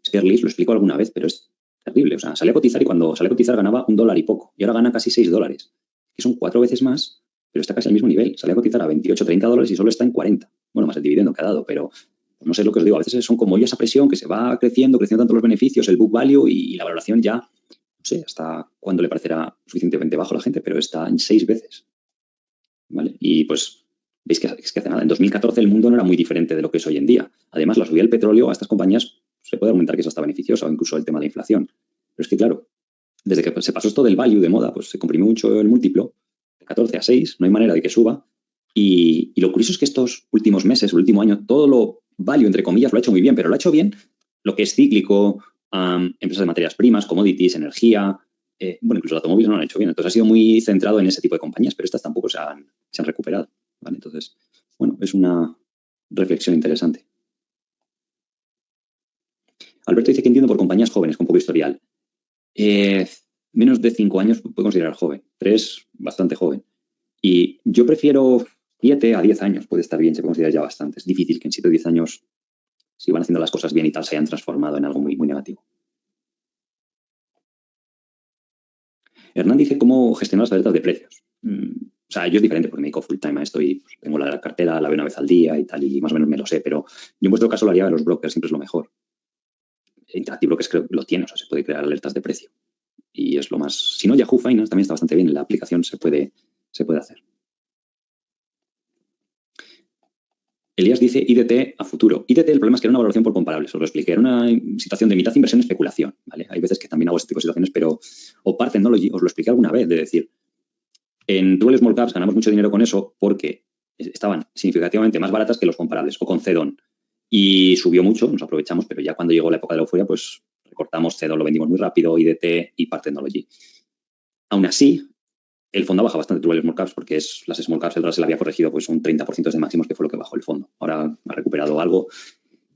Es que Airlis, lo explico alguna vez, pero es terrible. O sea, sale a cotizar y cuando sale a cotizar ganaba $1 y poco y ahora gana casi $6, que son 4 veces más, pero está casi al mismo nivel. Sale a cotizar a 28, $30 y solo está en 40. Bueno, más el dividendo que ha dado, pero no sé lo que os digo, a veces son como esa presión que se va creciendo tanto los beneficios, el book value y la valoración ya, no sé, hasta cuándo le parecerá suficientemente bajo a la gente, pero está en 6 veces. ¿Vale? Y pues veis que hace nada. En 2014 el mundo no era muy diferente de lo que es hoy en día. Además, la subida del petróleo a estas compañías se puede argumentar que es hasta beneficiosa o incluso el tema de la inflación. Pero es que, claro, desde que se pasó esto del value de moda, pues se comprimió mucho el múltiplo, de 14 a 6, no hay manera de que suba. Y lo curioso es que estos últimos meses, el último año, todo lo value, entre comillas, lo ha hecho muy bien, pero lo ha hecho bien lo que es cíclico, empresas de materias primas, commodities, energía, bueno, incluso los automóviles no lo han hecho bien. Entonces ha sido muy centrado en ese tipo de compañías, pero estas tampoco se han recuperado. ¿Vale? Entonces, bueno, es una reflexión interesante. Alberto dice que entiendo por compañías jóvenes con poco historial. Menos de 5 años puede considerar joven. 3, bastante joven. Y yo prefiero 7 a 10 años, puede estar bien, se considera ya bastante. Es difícil que en 7 o 10 años, si van haciendo las cosas bien y tal, se hayan transformado en algo muy, muy negativo. Hernán dice cómo gestionar las alertas de precios. O sea, yo es diferente porque me dedico full time a esto y pues, tengo la cartera, la veo una vez al día y tal, y más o menos me lo sé, pero yo en vuestro caso lo haría de los brokers, siempre es lo mejor. Interactive Brokers creo que lo tiene, o sea, se puede crear alertas de precio. Y es lo más... Si no, Yahoo Finance también está bastante bien, en la aplicación se puede hacer. Elías dice IDT a futuro. IDT, el problema es que era una valoración por comparables, os lo expliqué. Era una situación de mitad inversión y especulación. ¿Vale? Hay veces que también hago este tipo de situaciones, pero... O Par Technology, os lo expliqué alguna vez, de decir, en True Small Caps ganamos mucho dinero con eso porque estaban significativamente más baratas que los comparables, o con Cedon. Y subió mucho, nos aprovechamos, pero ya cuando llegó la época de la euforia, pues recortamos Cedon, lo vendimos muy rápido, IDT y Par Technology. Aún así, el fondo baja bastante True Small Caps porque las Small Caps el dólar se le había corregido pues un 30% de máximos, que fue lo que bajó el fondo. Ahora ha recuperado algo.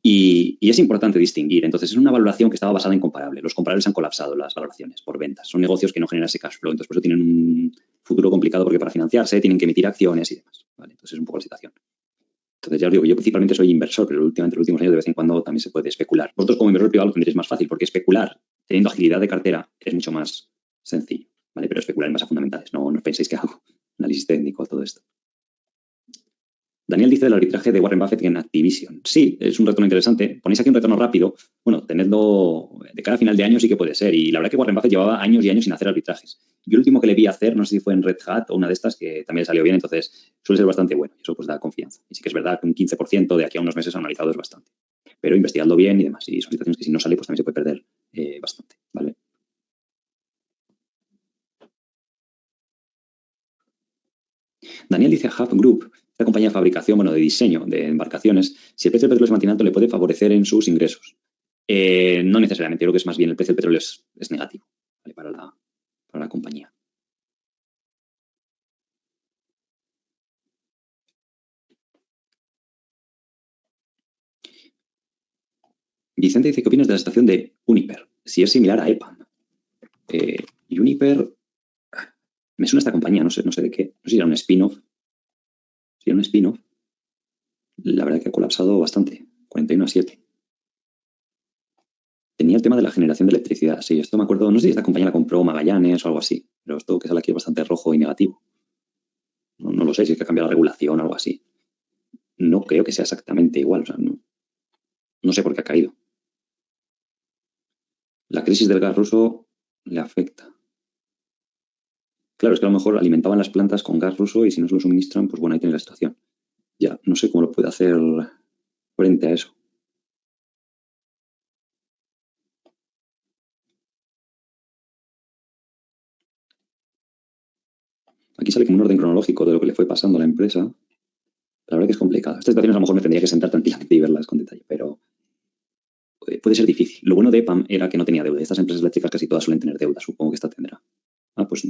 Y es importante distinguir. Entonces, es una valoración que estaba basada en comparables. Los comparables han colapsado las valoraciones por ventas. Son negocios que no generan ese cash flow. Entonces, por eso tienen un futuro complicado porque para financiarse tienen que emitir acciones y demás. ¿Vale? Entonces, es un poco la situación. Entonces, ya os digo, yo principalmente soy inversor, pero últimamente, en los últimos años, de vez en cuando también se puede especular. Vosotros, como inversor privado, lo tendréis más fácil porque especular teniendo agilidad de cartera es mucho más sencillo. ¿Vale? Pero especular en bases fundamentales. No penséis que hago análisis técnico, todo esto. Daniel dice del arbitraje de Warren Buffett en Activision. Sí, es un retorno interesante. Ponéis aquí un retorno rápido. Bueno, tenedlo de cara a final de año sí que puede ser. Y la verdad que Warren Buffett llevaba años y años sin hacer arbitrajes. Yo el último que le vi hacer, no sé si fue en Red Hat o una de estas, que también le salió bien, entonces suele ser bastante bueno. Y eso pues da confianza. Y sí que es verdad que un 15% de aquí a unos meses analizado es bastante. Pero investigadlo bien y demás. Y son situaciones que si no sale, pues también se puede perder bastante. ¿Vale? Daniel dice Hub Group, esta compañía de fabricación, bueno, de diseño de embarcaciones, si el precio del petróleo se mantiene alto, le puede favorecer en sus ingresos. No necesariamente, yo creo que es más bien el precio del petróleo es negativo, ¿vale? para la compañía. Vicente dice, ¿qué opinas de la situación de Uniper? Si es similar a EPAM. Uniper, Me suena esta compañía, no sé de qué. No sé si era un spin-off. Si era un spin-off. La verdad que ha colapsado bastante. 41-7. Tenía el tema de la generación de electricidad. Sí, esto me acuerdo. No sé si esta compañía la compró Magallanes o algo así. Pero esto que sale aquí es bastante rojo y negativo. No lo sé si es que ha cambiado la regulación o algo así. No creo que sea exactamente igual. O sea, no sé por qué ha caído. La crisis del gas ruso le afecta. Claro, es que a lo mejor alimentaban las plantas con gas ruso y si no se lo suministran, pues bueno, ahí tienes la situación. Ya, no sé cómo lo puede hacer frente a eso. Aquí sale como un orden cronológico de lo que le fue pasando a la empresa. La verdad que es complicado. Estas situaciones a lo mejor me tendría que sentar tranquilamente y verlas con detalle, pero puede ser difícil. Lo bueno de EPAM era que no tenía deuda. Estas empresas eléctricas casi todas suelen tener deuda. Supongo que esta tendrá. Ah, pues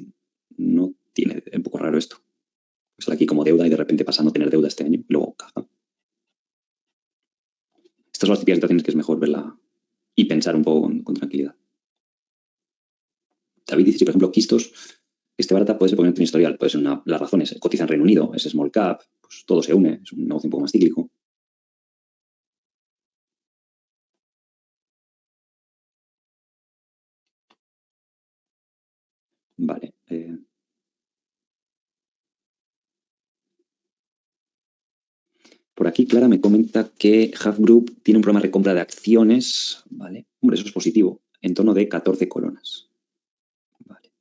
no tiene. Es un poco raro esto. Pues sale aquí como deuda y de repente pasa a no tener deuda este año y luego caja. Estas son las típicas situaciones que es mejor verla y pensar un poco con tranquilidad. David dice, si por ejemplo, Quistos esté barata, puede ser porque no tiene historial. Puede ser las razones. Cotiza en Reino Unido, es small cap, pues todo se une, es un negocio un poco más cíclico. Vale. Por aquí Clara me comenta que Hub Group tiene un programa de recompra de acciones. Vale. Hombre, eso es positivo. En torno de 14 coronas. Vale.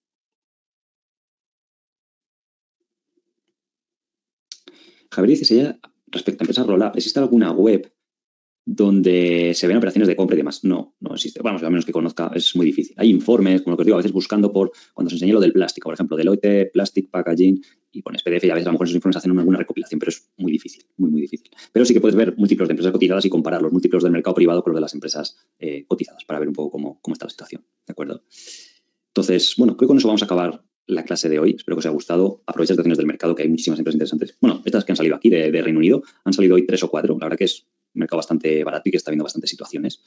Javier dice, si ella, respecto a empresas roll-up, ¿existe alguna web donde se ven operaciones de compra y demás? No existe. Vamos, a menos que conozca, es muy difícil. Hay informes, como lo que os digo, a veces buscando cuando os enseñé lo del plástico, por ejemplo, Deloitte, Plastic Packaging, y pones PDF y a veces a lo mejor esos informes hacen alguna recopilación, pero es muy difícil, muy difícil. Pero sí que puedes ver múltiplos de empresas cotizadas y comparar los múltiplos del mercado privado con los de las empresas cotizadas para ver un poco cómo está la situación, ¿de acuerdo? Entonces, bueno, creo que con eso vamos a acabar la clase de hoy. Espero que os haya gustado. Aprovechad situaciones del mercado, que hay muchísimas empresas interesantes. Bueno, estas que han salido aquí de Reino Unido, han salido hoy 3 o 4. La verdad que es un mercado bastante barato y que está viendo bastantes situaciones.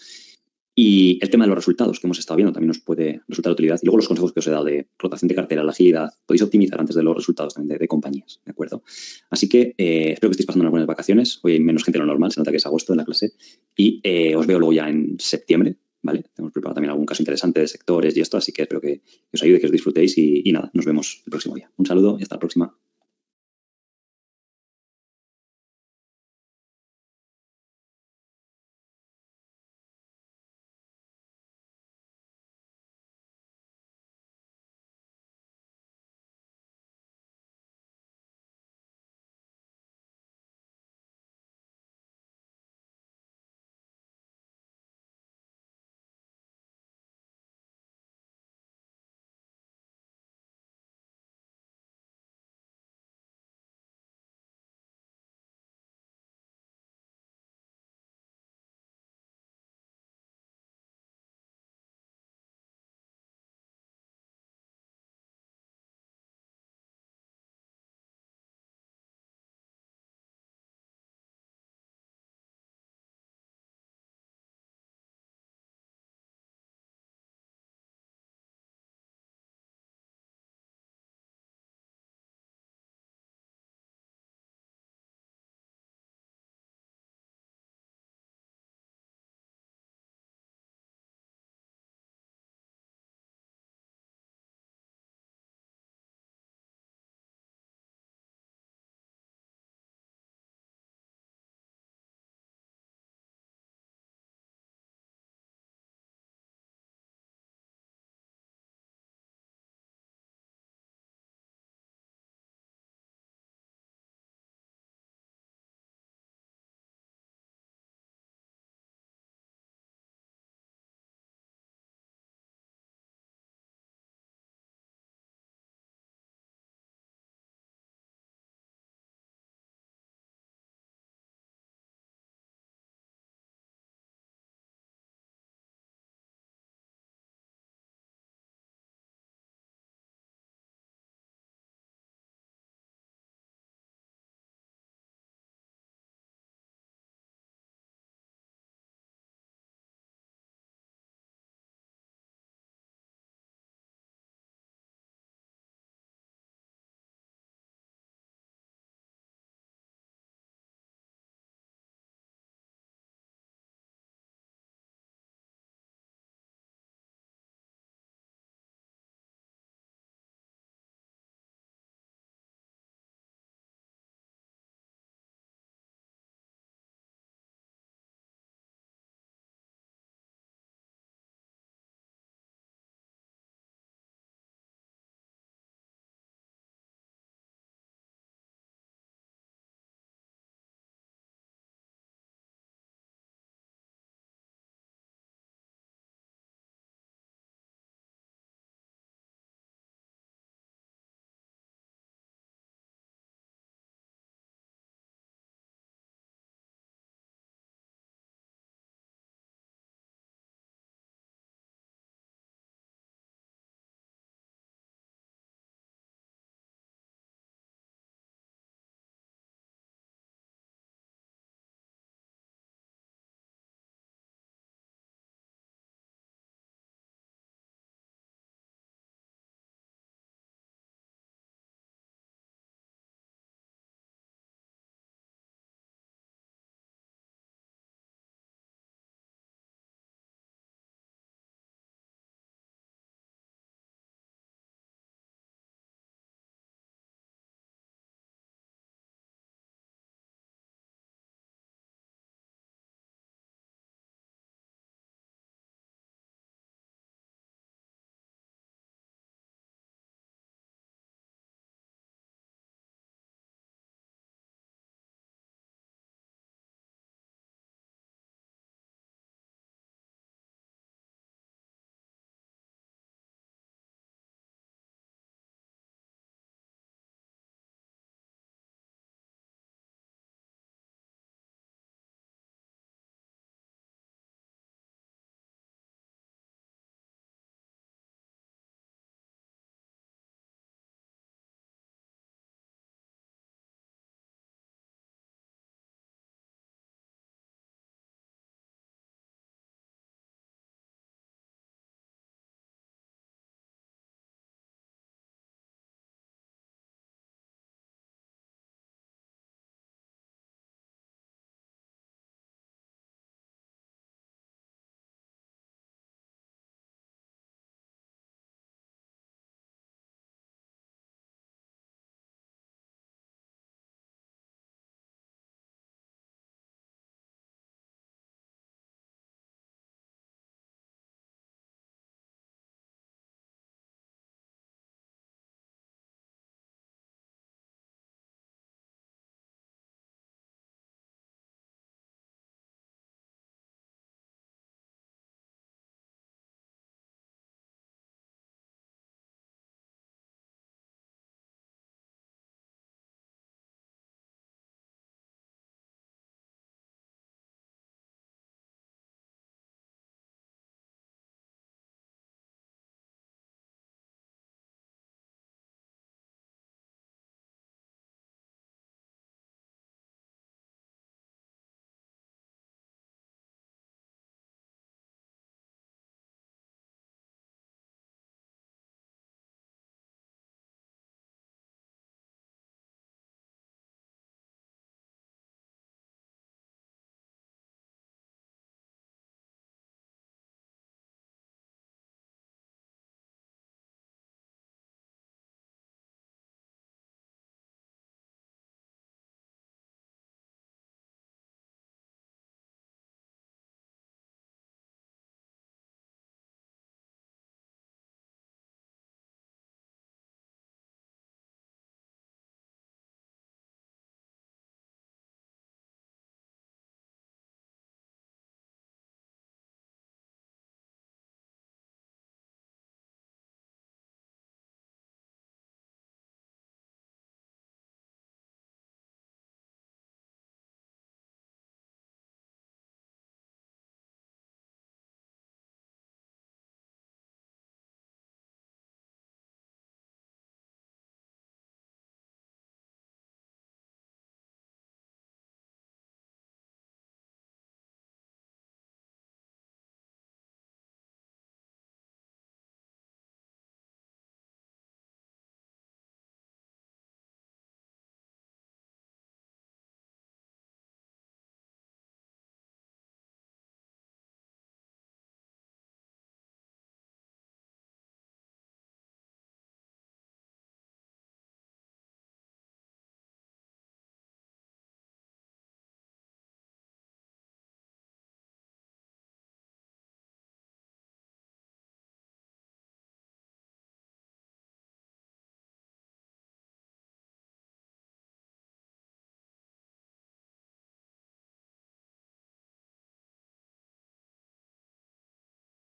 Y el tema de los resultados que hemos estado viendo también nos puede resultar de utilidad. Y luego los consejos que os he dado de rotación de cartera, la agilidad. Podéis optimizar antes de los resultados también de compañías, ¿de acuerdo? Así que espero que estéis pasando unas buenas vacaciones. Hoy hay menos gente de lo normal, se nota que es agosto en la clase. Y os veo luego ya en septiembre, ¿vale? Hemos preparado también algún caso interesante de sectores y esto, así que espero que os ayude, que os disfrutéis y nada, nos vemos el próximo día. Un saludo y hasta la próxima.